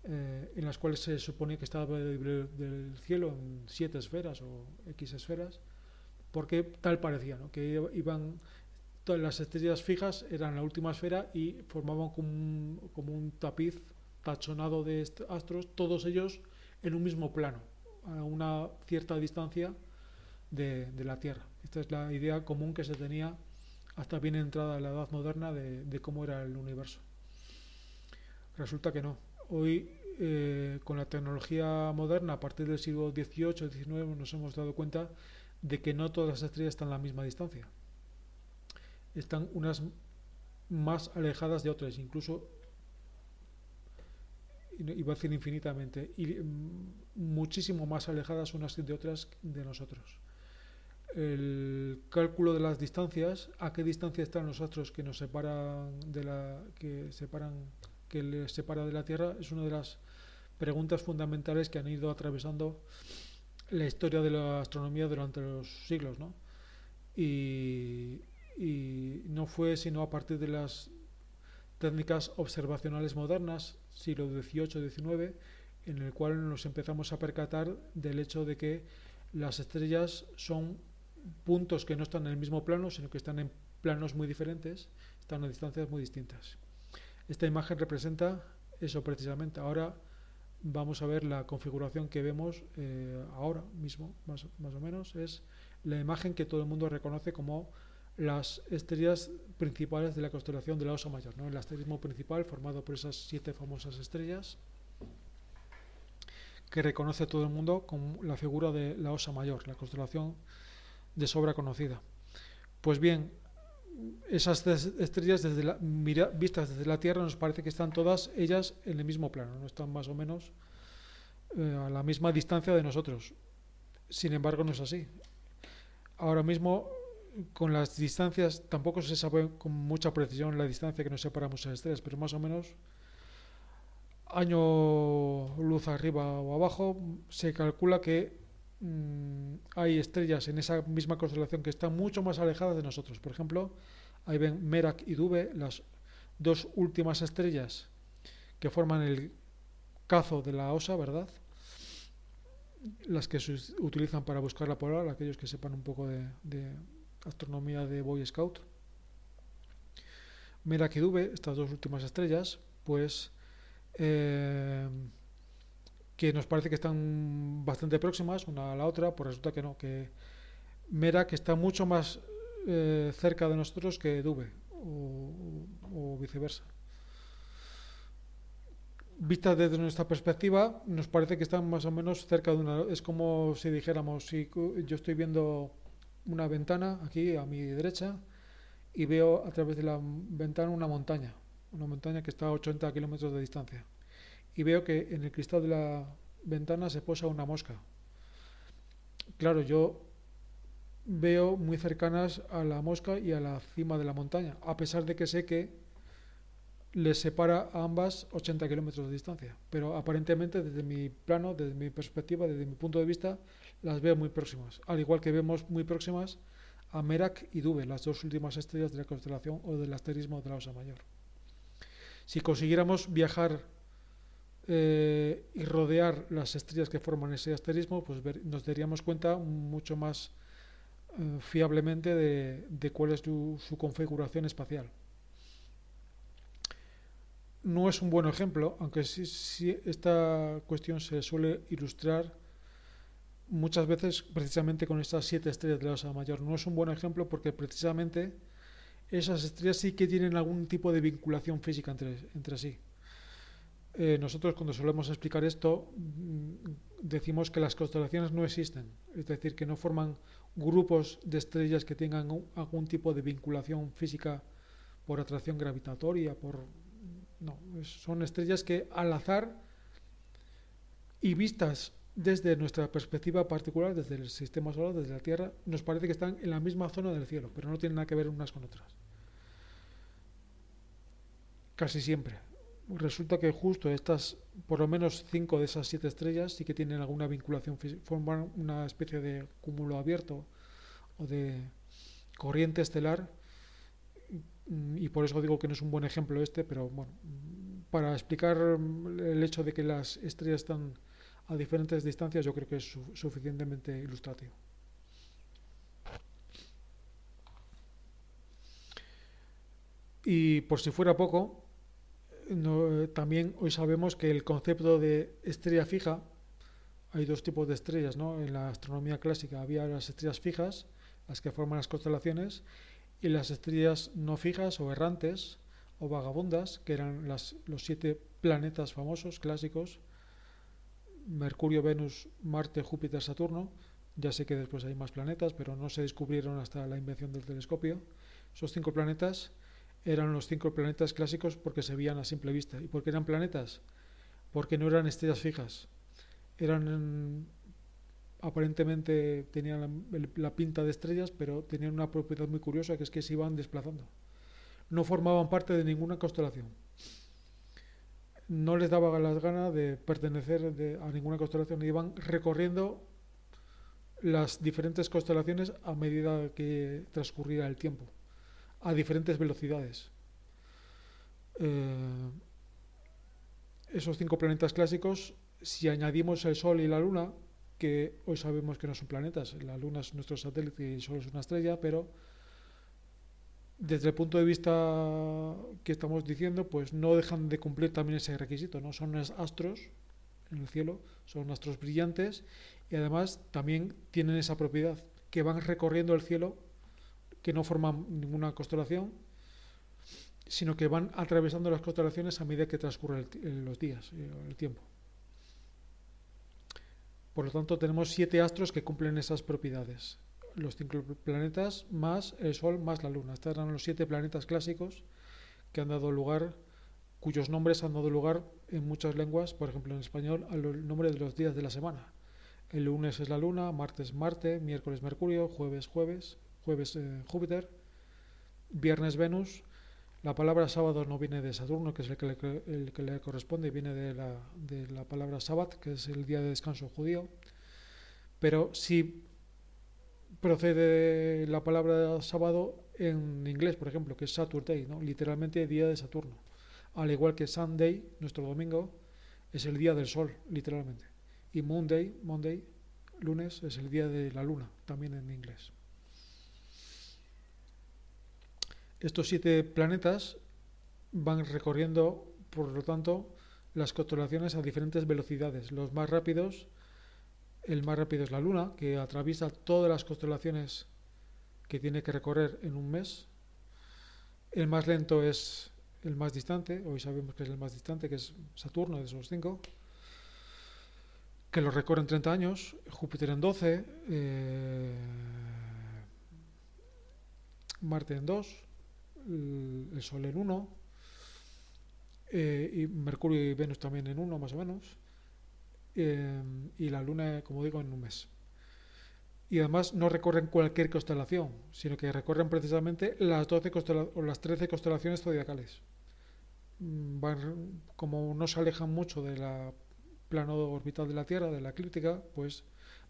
en las cuales se supone que estaba del cielo en 7 esferas o X esferas, porque tal parecía, ¿no? Que iban todas las estrellas fijas, eran la última esfera y formaban como un tapiz tachonado de astros, todos ellos en un mismo plano, a una cierta distancia de la Tierra. Esta es la idea común que se tenía hasta bien entrada la Edad Moderna de cómo era el universo. Resulta que no. Hoy, con la tecnología moderna, a partir del siglo XVIII-XIX, nos hemos dado cuenta de que no todas las estrellas están a la misma distancia. Están unas más alejadas de otras, incluso, iba a decir infinitamente, y muchísimo más alejadas unas de otras de nosotros. El cálculo de las distancias, a qué distancia están los astros que nos separan que les separa de la Tierra, es una de las preguntas fundamentales que han ido atravesando la historia de la astronomía durante los siglos, ¿no? Y no fue sino a partir de las técnicas observacionales modernas, siglo XVIII-XIX, en el cual nos empezamos a percatar del hecho de que las estrellas son puntos que no están en el mismo plano, sino que están en planos muy diferentes, están a distancias muy distintas. Esta imagen representa eso precisamente. Ahora vamos a ver la configuración que vemos ahora mismo, más o menos, es la imagen que todo el mundo reconoce como las estrellas principales de la constelación de la Osa Mayor, ¿no? El asterismo principal formado por esas 7 famosas estrellas que reconoce todo el mundo como la figura de la Osa Mayor, la constelación de sobra conocida. Pues bien, esas estrellas vistas desde la Tierra nos parece que están todas ellas en el mismo plano, no están más o menos a la misma distancia de nosotros. Sin embargo, no es así. Ahora mismo, con las distancias, tampoco se sabe con mucha precisión la distancia que nos separa muchas estrellas, pero más o menos año luz arriba o abajo, se calcula que hay estrellas en esa misma constelación que están mucho más alejadas de nosotros. Por ejemplo, ahí ven Merak y Dubhe, las 2 últimas estrellas que forman el cazo de la Osa, ¿verdad? Las que se utilizan para buscar la polar, aquellos que sepan un poco de astronomía de Boy Scout. Merak y Dubhe, estas 2 últimas estrellas, pues que nos parece que están bastante próximas una a la otra, pues resulta que no, que Merak está mucho más cerca de nosotros que Dubhe, o viceversa. Vistas desde nuestra perspectiva, nos parece que están más o menos cerca de una. Es como si dijéramos, si yo estoy viendo una ventana aquí a mi derecha y veo a través de la ventana una montaña que está a 80 kilómetros de distancia. Y veo que en el cristal de la ventana se posa una mosca. Claro, yo veo muy cercanas a la mosca y a la cima de la montaña, a pesar de que sé que les separa a ambas 80 kilómetros de distancia. Pero aparentemente desde mi plano, desde mi perspectiva, desde mi punto de vista, las veo muy próximas. Al igual que vemos muy próximas a Merak y Dube, las dos últimas estrellas de la constelación o del asterismo de la Osa Mayor. Si consiguiéramos viajar y rodear las estrellas que forman ese asterismo, pues nos daríamos cuenta mucho más fiablemente de cuál es su configuración espacial. No es un buen ejemplo, aunque sí esta cuestión se suele ilustrar muchas veces precisamente con estas 7 estrellas de la Osa Mayor. No es un buen ejemplo porque precisamente esas estrellas sí que tienen algún tipo de vinculación física entre sí. Nosotros cuando solemos explicar esto decimos que las constelaciones no existen, es decir, que no forman grupos de estrellas que tengan algún tipo de vinculación física por atracción gravitatoria, no, son estrellas que al azar y vistas desde nuestra perspectiva particular, desde el sistema solar, desde la Tierra, nos parece que están en la misma zona del cielo, pero no tienen nada que ver unas con otras. Casi siempre. Resulta que justo estas, por lo menos 5 de esas 7 estrellas sí que tienen alguna vinculación física, forman una especie de cúmulo abierto o de corriente estelar, y por eso digo que no es un buen ejemplo este, pero bueno, para explicar el hecho de que las estrellas están a diferentes distancias yo creo que es suficientemente ilustrativo. Y por si fuera poco, también hoy sabemos que el concepto de estrella fija, hay dos tipos de estrellas, ¿no? En la astronomía clásica había las estrellas fijas, las que forman las constelaciones, y las estrellas no fijas o errantes o vagabundas, que eran los 7 planetas famosos, clásicos, Mercurio, Venus, Marte, Júpiter, Saturno. Ya sé que después hay más planetas, pero no se descubrieron hasta la invención del telescopio. Esos 5 planetas eran los 5 planetas clásicos porque se veían a simple vista. ¿Y por qué eran planetas? Porque no eran estrellas fijas. Eran aparentemente tenían la pinta de estrellas, pero tenían una propiedad muy curiosa, que es que se iban desplazando. No formaban parte de ninguna constelación. No les daba las ganas de pertenecer a ninguna constelación, iban recorriendo las diferentes constelaciones a medida que transcurría el tiempo, a diferentes velocidades. Esos 5 planetas clásicos, si añadimos el Sol y la Luna, que hoy sabemos que no son planetas, la Luna es nuestro satélite y el Sol es una estrella, pero desde el punto de vista que estamos diciendo, pues no dejan de cumplir también ese requisito, ¿no? Son astros en el cielo, son astros brillantes y además también tienen esa propiedad, que van recorriendo el cielo, que no forman ninguna constelación, sino que van atravesando las constelaciones a medida que transcurren los días, el tiempo. Por lo tanto, tenemos 7 astros que cumplen esas propiedades. Los 5 planetas más el Sol más la Luna. Estos eran los 7 planetas clásicos que han dado lugar, cuyos nombres han dado lugar en muchas lenguas, por ejemplo en español, al nombre de los días de la semana. El lunes es la Luna, martes Marte, miércoles Mercurio, jueves Júpiter, viernes Venus. La palabra sábado no viene de Saturno, que es el que le corresponde, viene de la palabra Sabbat, que es el día de descanso judío. Pero sí procede la palabra sábado en inglés, por ejemplo, que es Saturday, ¿no? Literalmente día de Saturno. Al igual que Sunday, nuestro domingo, es el día del sol, literalmente. Y Monday, lunes, es el día de la luna, también en inglés. Estos 7 planetas van recorriendo, por lo tanto, las constelaciones a diferentes velocidades. Los más rápidos, el más rápido es la Luna, que atraviesa todas las constelaciones que tiene que recorrer en un mes. El más lento es el más distante, hoy sabemos que es el más distante, que es Saturno de esos 5, que lo recorre en 30 años, Júpiter en 12, Marte en 2, el Sol en 1, y Mercurio y Venus también en 1 más o menos, y la Luna, como digo, en un mes. Y además no recorren cualquier constelación, sino que recorren precisamente las 12 o las 13 constelaciones zodiacales. Como no se alejan mucho del plano orbital de la Tierra, de la eclíptica, pues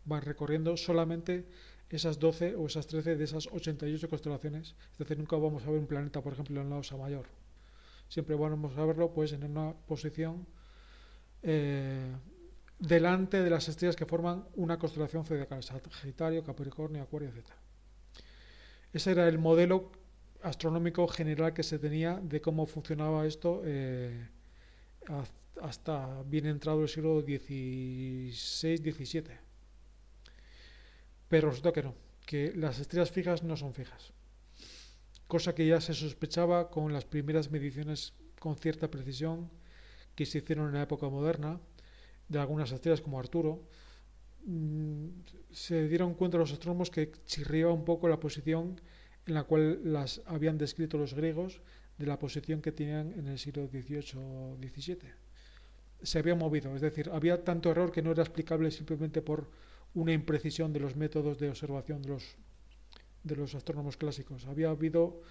van recorriendo solamente esas 12 o esas 13 de esas 88 constelaciones. Es decir, nunca vamos a ver un planeta, por ejemplo, en la Osa Mayor. Siempre vamos a verlo pues en una posición delante de las estrellas que forman una constelación zodiacal: Sagitario, Capricornio, Acuario, etc. Ese era el modelo astronómico general que se tenía de cómo funcionaba esto hasta bien entrado el siglo XVI-XVII. Pero resulta que no, que las estrellas fijas no son fijas, cosa que ya se sospechaba con las primeras mediciones con cierta precisión que se hicieron en la época moderna de algunas estrellas como Arturo. Se dieron cuenta los astrónomos que chirriaba un poco la posición en la cual las habían descrito los griegos, de la posición que tenían en el siglo XVIII o XVII. Se había movido, es decir, había tanto error que no era explicable simplemente por una imprecisión de los métodos de observación de los astrónomos clásicos. Había habido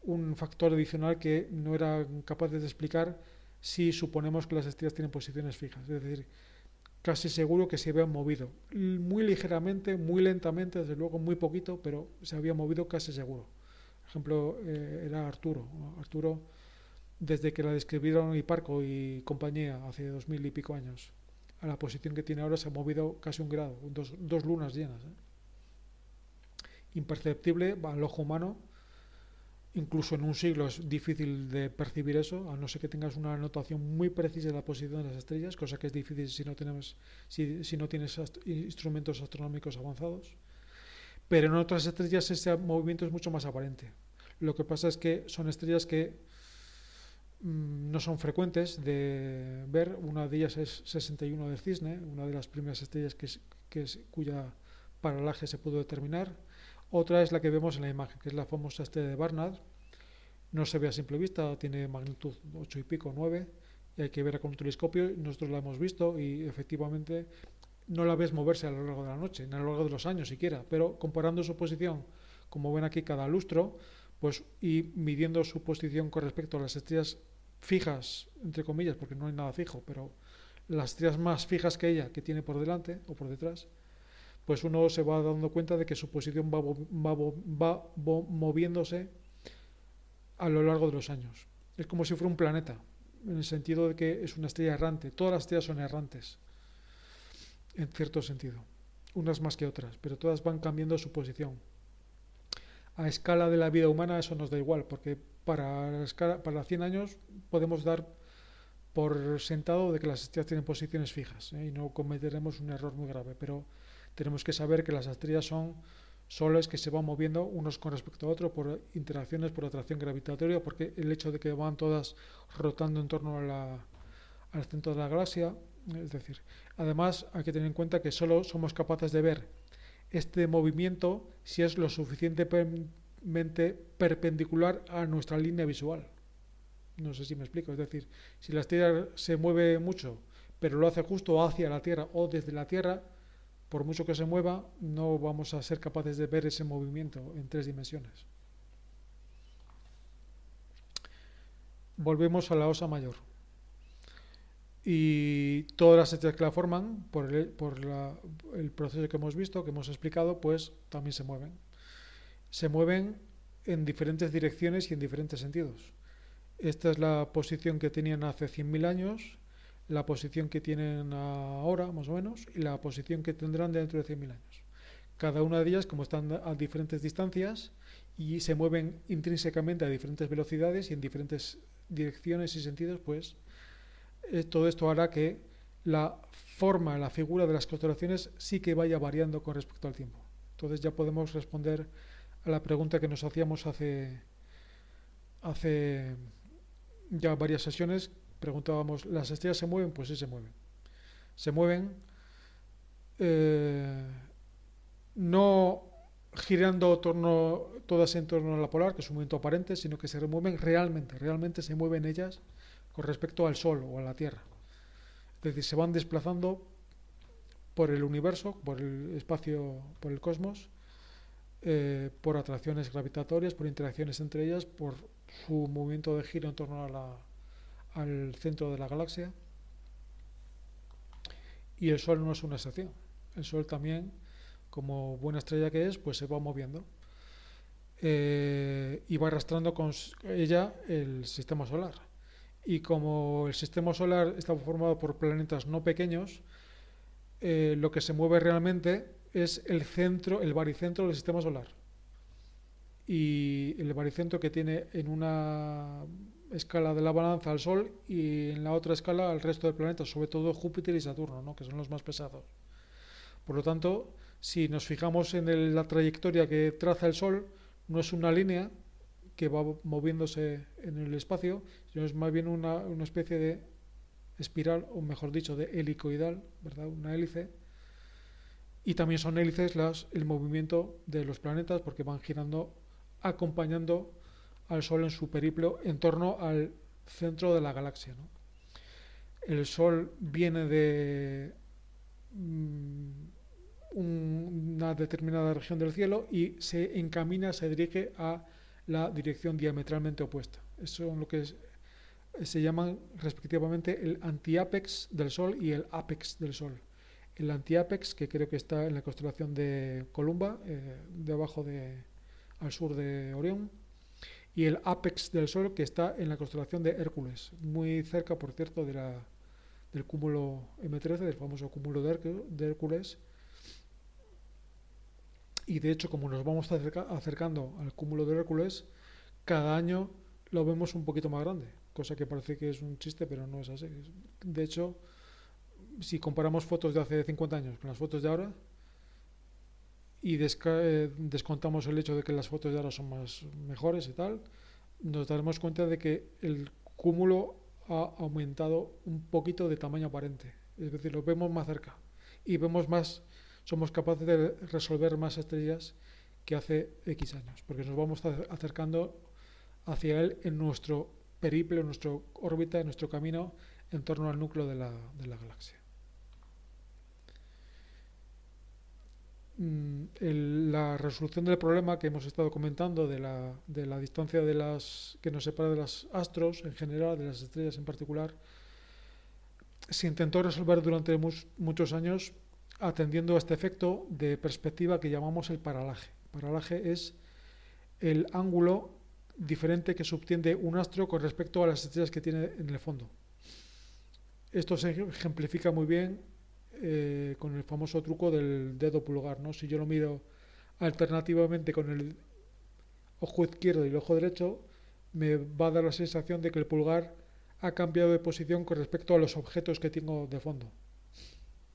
un factor adicional que no era capaz de explicar si suponemos que las estrellas tienen posiciones fijas. Es decir, casi seguro que se habían movido. Muy ligeramente, muy lentamente, desde luego muy poquito, pero se había movido casi seguro. Por ejemplo, era Arturo. Arturo, desde que la describieron Hiparco y compañía hace 2000 y pico años, a la posición que tiene ahora se ha movido casi un grado, dos lunas llenas. Imperceptible al ojo humano. Incluso en un siglo es difícil de percibir eso, a no ser que tengas una anotación muy precisa de la posición de las estrellas, cosa que es difícil si no tienes instrumentos astronómicos avanzados. Pero en otras estrellas ese movimiento es mucho más aparente. Lo que pasa es que son estrellas que no son frecuentes de ver. Una de ellas es 61 del Cisne, una de las primeras estrellas cuya paralaje se pudo determinar. Otra es la que vemos en la imagen, que es la famosa estrella de Barnard. No se ve a simple vista, tiene magnitud 8 y pico, 9, y hay que ver con un telescopio. Nosotros la hemos visto y efectivamente no la ves moverse a lo largo de la noche, ni a lo largo de los años siquiera, pero comparando su posición, como ven aquí cada lustro, pues, y midiendo su posición con respecto a las estrellas fijas, entre comillas, porque no hay nada fijo, pero las estrellas más fijas que ella, que tiene por delante o por detrás, pues uno se va dando cuenta de que su posición va moviéndose a lo largo de los años. Es como si fuera un planeta, en el sentido de que es una estrella errante. Todas las estrellas son errantes, en cierto sentido, unas más que otras, pero todas van cambiando su posición. A escala de la vida humana eso nos da igual, porque para 100 años podemos dar por sentado de que las estrellas tienen posiciones fijas, y no cometeremos un error muy grave, pero tenemos que saber que las estrellas son soles que se van moviendo unos con respecto a otros por interacciones, por atracción gravitatoria, porque el hecho de que van todas rotando en torno al centro de la galaxia. Es decir, además hay que tener en cuenta que solo somos capaces de ver este movimiento si es lo suficientemente perpendicular a nuestra línea visual. No sé si me explico. Es decir, si la estrella se mueve mucho, pero lo hace justo hacia la Tierra o desde la Tierra, por mucho que se mueva, no vamos a ser capaces de ver ese movimiento en 3 dimensiones. Volvemos a la Osa Mayor. Y todas las estrellas que la forman, por el proceso que hemos visto, que hemos explicado, pues también se mueven. Se mueven en diferentes direcciones y en diferentes sentidos. Esta es la posición que tenían hace 100.000 años, la posición que tienen ahora, más o menos, y la posición que tendrán dentro de 100.000 años. Cada una de ellas, como están a diferentes distancias y se mueven intrínsecamente a diferentes velocidades y en diferentes direcciones y sentidos, pues todo esto hará que la forma, la figura de las constelaciones sí que vaya variando con respecto al tiempo. Entonces ya podemos responder a la pregunta que nos hacíamos hace ya varias sesiones preguntábamos, ¿las estrellas se mueven? Pues sí se mueven. Se mueven eh, no girando todas en torno a la polar, que es un movimiento aparente, sino que se remueven realmente se mueven ellas con respecto al Sol o a la Tierra. Es decir, se van desplazando por el universo, por el espacio, por el cosmos, por atracciones gravitatorias, por interacciones entre ellas, por su movimiento de giro en torno al centro de la galaxia. Y el Sol no es una excepción. El Sol también, como buena estrella que es, pues se va moviendo y va arrastrando con ella el sistema solar. Y como el sistema solar está formado por planetas no pequeños, lo que se mueve realmente es el centro, el baricentro del sistema solar. Y el baricentro que tiene en una escala de la balanza al Sol y en la otra escala al resto de planetas, sobre todo Júpiter y Saturno, ¿no? Que son los más pesados. Por lo tanto, si nos fijamos en la trayectoria que traza el Sol, no es una línea que va moviéndose en el espacio, sino es más bien una especie de espiral, o mejor dicho, de helicoidal, ¿verdad? Una hélice. Y también son hélices el movimiento de los planetas porque van girando, acompañando al Sol en su periplo en torno al centro de la galaxia, ¿no? El Sol viene de una determinada región del cielo y se encamina, se dirige a la dirección diametralmente opuesta. Eso es lo que se llaman respectivamente el antiapex del Sol y el apex del Sol. El antiapex, que creo que está en la constelación de Columba, al sur de Orión, y el apex del Sol, que está en la constelación de Hércules, muy cerca, por cierto, del cúmulo M13, del famoso cúmulo de Hércules. Y de hecho, como nos vamos acercando al cúmulo de Hércules, cada año lo vemos un poquito más grande, cosa que parece que es un chiste, pero no es así. De hecho, si comparamos fotos de hace 50 años con las fotos de ahora y descontamos el hecho de que las fotos de ahora son mejores y tal, nos daremos cuenta de que el cúmulo ha aumentado un poquito de tamaño aparente. Es decir, lo vemos más cerca y somos capaces de resolver más estrellas que hace X años, porque nos vamos acercando hacia él en nuestro periplo, en nuestra órbita, en nuestro camino en torno al núcleo de la galaxia. La resolución del problema que hemos estado comentando de la distancia que nos separa de los astros en general, de las estrellas en particular, se intentó resolver durante muchos años atendiendo a este efecto de perspectiva que llamamos el paralaje. El paralaje es el ángulo diferente que subtiende un astro con respecto a las estrellas que tiene en el fondo. Esto se ejemplifica muy bien con el famoso truco del dedo pulgar, ¿no? Si yo lo miro alternativamente con el ojo izquierdo y el ojo derecho, me va a dar la sensación de que el pulgar ha cambiado de posición con respecto a los objetos que tengo de fondo,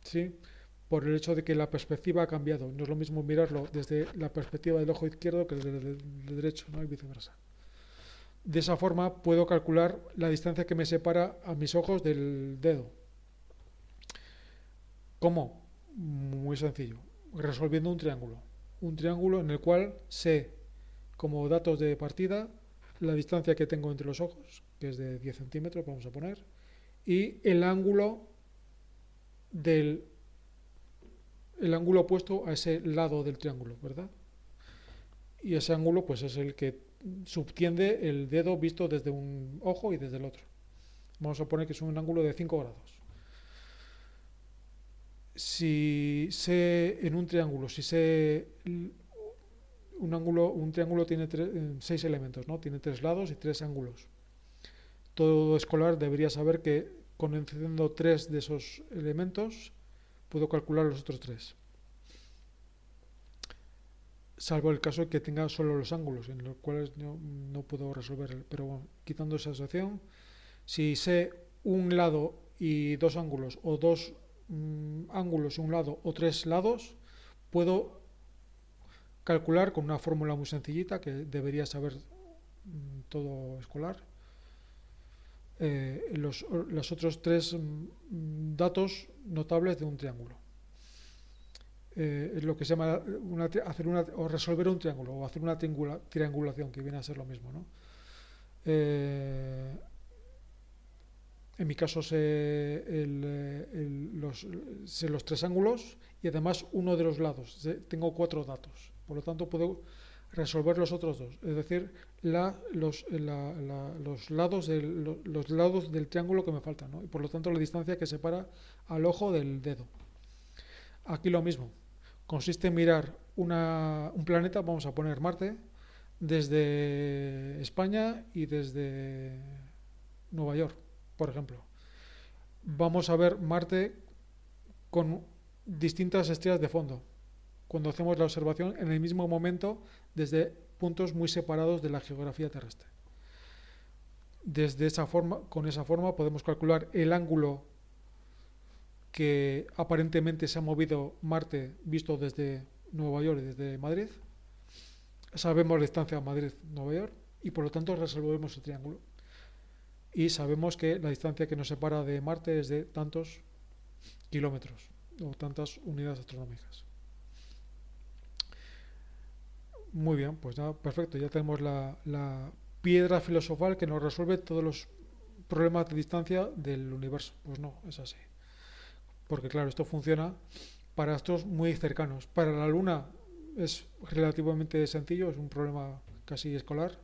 ¿sí? Por el hecho de que la perspectiva ha cambiado. No es lo mismo mirarlo desde la perspectiva del ojo izquierdo que desde el derecho, ¿no? Y viceversa. De esa forma puedo calcular la distancia que me separa a mis ojos del dedo. ¿Cómo? Muy sencillo. Resolviendo un triángulo. Un triángulo en el cual sé, como datos de partida, la distancia que tengo entre los ojos, que es de 10 centímetros, vamos a poner, y el ángulo opuesto a ese lado del triángulo, ¿verdad? Y ese ángulo pues es el que subtiende el dedo visto desde un ojo y desde el otro. Vamos a poner que es un ángulo de 5 grados. Si sé en un triángulo, un triángulo tiene 6 elementos, ¿no? Tiene 3 lados y 3 ángulos. Todo escolar debería saber que conociendo 3 de esos elementos puedo calcular los otros 3. Salvo el caso de que tenga solo los ángulos, en los cuales no puedo resolver. Pero bueno, quitando esa asociación, si sé un lado y 2 ángulos, o 2 ángulos y un lado, o 3 lados, puedo calcular con una fórmula muy sencillita que debería saber todo escolar. los otros tres datos notables de un triángulo. Es lo que se llama o resolver un triángulo o hacer una triangulación, que viene a ser lo mismo, ¿no? En mi caso sé los tres ángulos y además uno de los lados. Tengo 4 datos, por lo tanto puedo resolver los otros 2, es decir, los lados del triángulo que me faltan, ¿no? Y por lo tanto la distancia que separa al ojo del dedo. Aquí lo mismo, consiste en mirar un planeta, vamos a poner Marte, desde España y desde Nueva York, por ejemplo. Vamos a ver Marte con distintas estrellas de fondo, cuando hacemos la observación en el mismo momento desde puntos muy separados de la geografía terrestre. Con esa forma podemos calcular el ángulo que aparentemente se ha movido Marte visto desde Nueva York y desde Madrid. Sabemos la distancia a Madrid-Nueva York y por lo tanto resolvemos el triángulo. Y sabemos que la distancia que nos separa de Marte es de tantos kilómetros o tantas unidades astronómicas. Muy bien, pues nada, perfecto. Ya tenemos la piedra filosofal que nos resuelve todos los problemas de distancia del universo. Pues no, es así. Porque claro, esto funciona para astros muy cercanos. Para la Luna es relativamente sencillo, es un problema casi escolar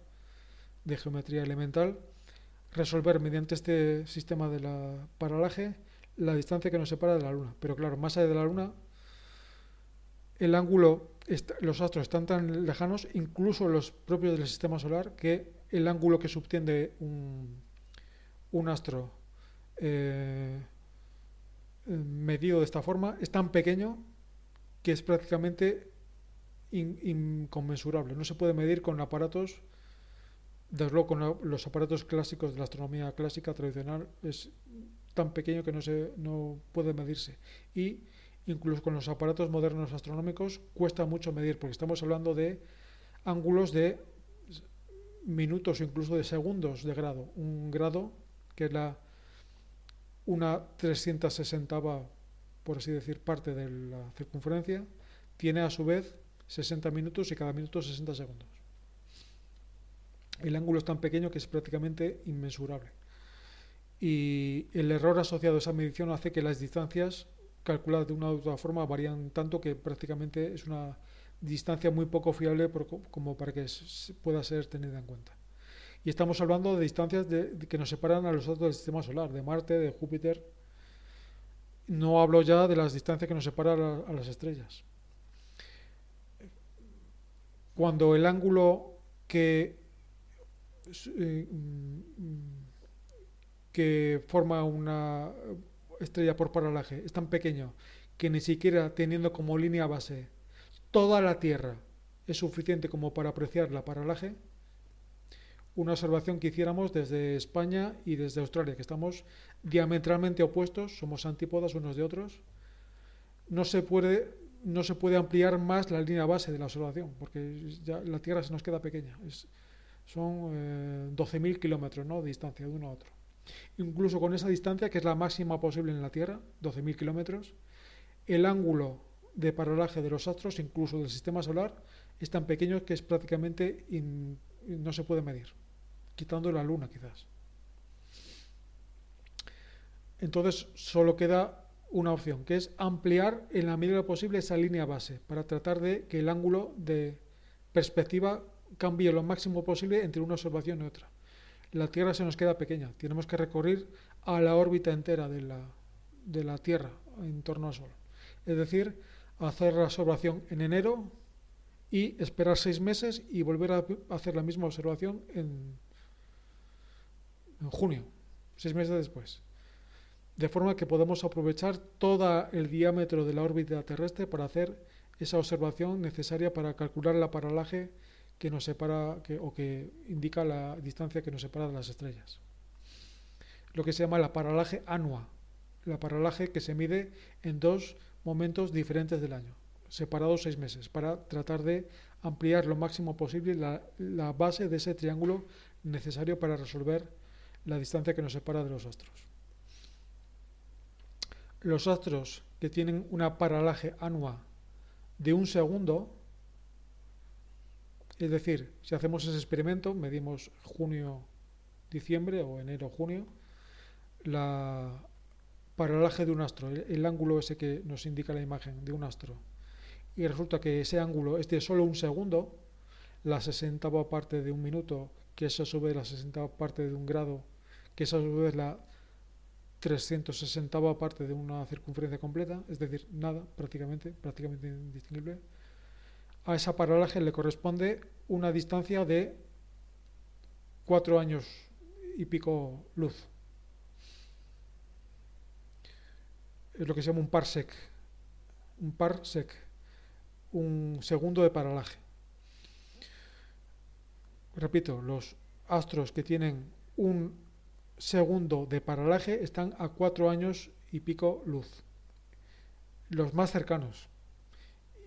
de geometría elemental. Resolver mediante este sistema de la paralaje la distancia que nos separa de la Luna. Pero claro, más allá de la Luna, el ángulo, los astros están tan lejanos, incluso los propios del sistema solar, que el ángulo que subtiende un astro medido de esta forma es tan pequeño que es prácticamente inconmensurable. No se puede medir con aparatos, desde luego con los aparatos clásicos de la astronomía clásica tradicional, es tan pequeño que no puede medirse. Y incluso con los aparatos modernos astronómicos cuesta mucho medir, porque estamos hablando de ángulos de minutos o incluso de segundos de grado. Un grado, que es una 360ª, por así decir, parte de la circunferencia, tiene a su vez 60 minutos y cada minuto 60 segundos. El ángulo es tan pequeño que es prácticamente inmensurable. Y el error asociado a esa medición hace que las distancias calculadas de una u otra forma varían tanto que prácticamente es una distancia muy poco fiable como para que pueda ser tenida en cuenta. Y estamos hablando de distancias que nos separan a los astros del sistema solar, de Marte, de Júpiter. No hablo ya de las distancias que nos separan a las estrellas. Cuando el ángulo que forma una estrella por paralaje es tan pequeño que ni siquiera teniendo como línea base toda la Tierra es suficiente como para apreciar la paralaje, una observación que hiciéramos desde España y desde Australia, que estamos diametralmente opuestos, somos antípodas unos de otros, no se puede ampliar más la línea base de la observación, porque ya la Tierra se nos queda pequeña. Son 12.000 kilómetros, ¿no?, de distancia de uno a otro. Incluso con esa distancia, que es la máxima posible en la Tierra, 12.000 kilómetros, el ángulo de paralaje de los astros, incluso del sistema solar, es tan pequeño que es prácticamente no se puede medir, quitando la Luna quizás. Entonces solo queda una opción, que es ampliar en la medida posible esa línea base, para tratar de que el ángulo de perspectiva cambie lo máximo posible entre una observación y otra. La Tierra se nos queda pequeña, tenemos que recorrer a la órbita entera de la Tierra en torno al Sol. Es decir, hacer la observación en enero y esperar 6 meses y volver a hacer la misma observación en junio, 6 meses después. De forma que podemos aprovechar todo el diámetro de la órbita terrestre para hacer esa observación necesaria para calcular la paralaje que nos separa o que indica la distancia que nos separa de las estrellas. Lo que se llama la paralaje anua, la paralaje que se mide en 2 momentos diferentes del año, separados 6 meses, para tratar de ampliar lo máximo posible la base de ese triángulo necesario para resolver la distancia que nos separa de los astros. Los astros que tienen una paralaje annua de 1 segundo, es decir, si hacemos ese experimento, medimos junio-diciembre o enero-junio, la paralaje de un astro, el ángulo ese que nos indica la imagen de un astro, y resulta que ese ángulo es de solo 1 segundo, la 60ª parte de un minuto, que es a su vez la 60ª parte de un grado, que es a su vez la 360ª parte de una circunferencia completa, es decir, nada, prácticamente indistinguible. A esa paralaje le corresponde una distancia de 4 años y pico luz. Es lo que se llama un parsec. Un parsec, un segundo de paralaje. Repito, los astros que tienen un segundo de paralaje están a 4 años y pico luz. Los más cercanos.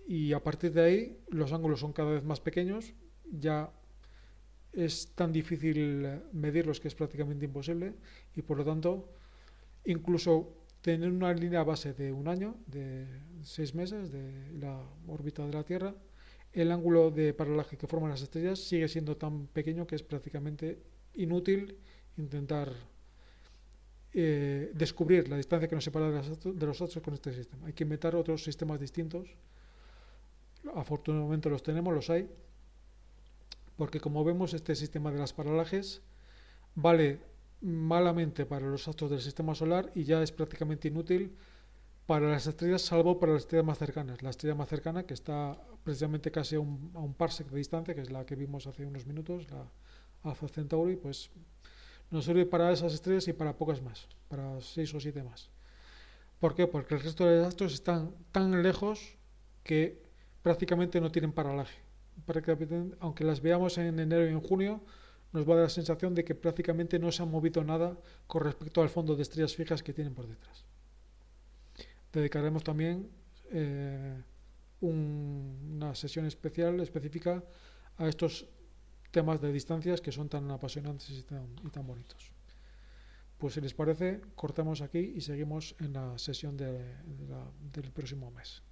Y a partir de ahí los ángulos son cada vez más pequeños. Ya es tan difícil medirlos que es prácticamente imposible. Y por lo tanto, incluso tener una línea base de 1 año, de 6 meses de la órbita de la Tierra, el ángulo de paralaje que forman las estrellas sigue siendo tan pequeño que es prácticamente inútil intentar descubrir la distancia que nos separa de los astros con este sistema. Hay que inventar otros sistemas distintos. Afortunadamente los tenemos, los hay, porque como vemos este sistema de las paralajes vale malamente para los astros del sistema solar y ya es prácticamente inútil para las estrellas, salvo para las estrellas más cercanas. La estrella más cercana, que está precisamente casi a un parsec de distancia, que es la que vimos hace unos minutos, la Alpha Centauri, pues nos sirve para esas estrellas y para pocas más, para 6 o 7 más. ¿Por qué? Porque el resto de los astros están tan lejos que prácticamente no tienen paralaje. Aunque las veamos en enero y en junio, nos va a dar la sensación de que prácticamente no se ha movido nada con respecto al fondo de estrellas fijas que tienen por detrás. Dedicaremos también una sesión específica a estos temas de distancias que son tan apasionantes y tan bonitos. Pues si les parece, cortamos aquí y seguimos en la sesión del próximo mes.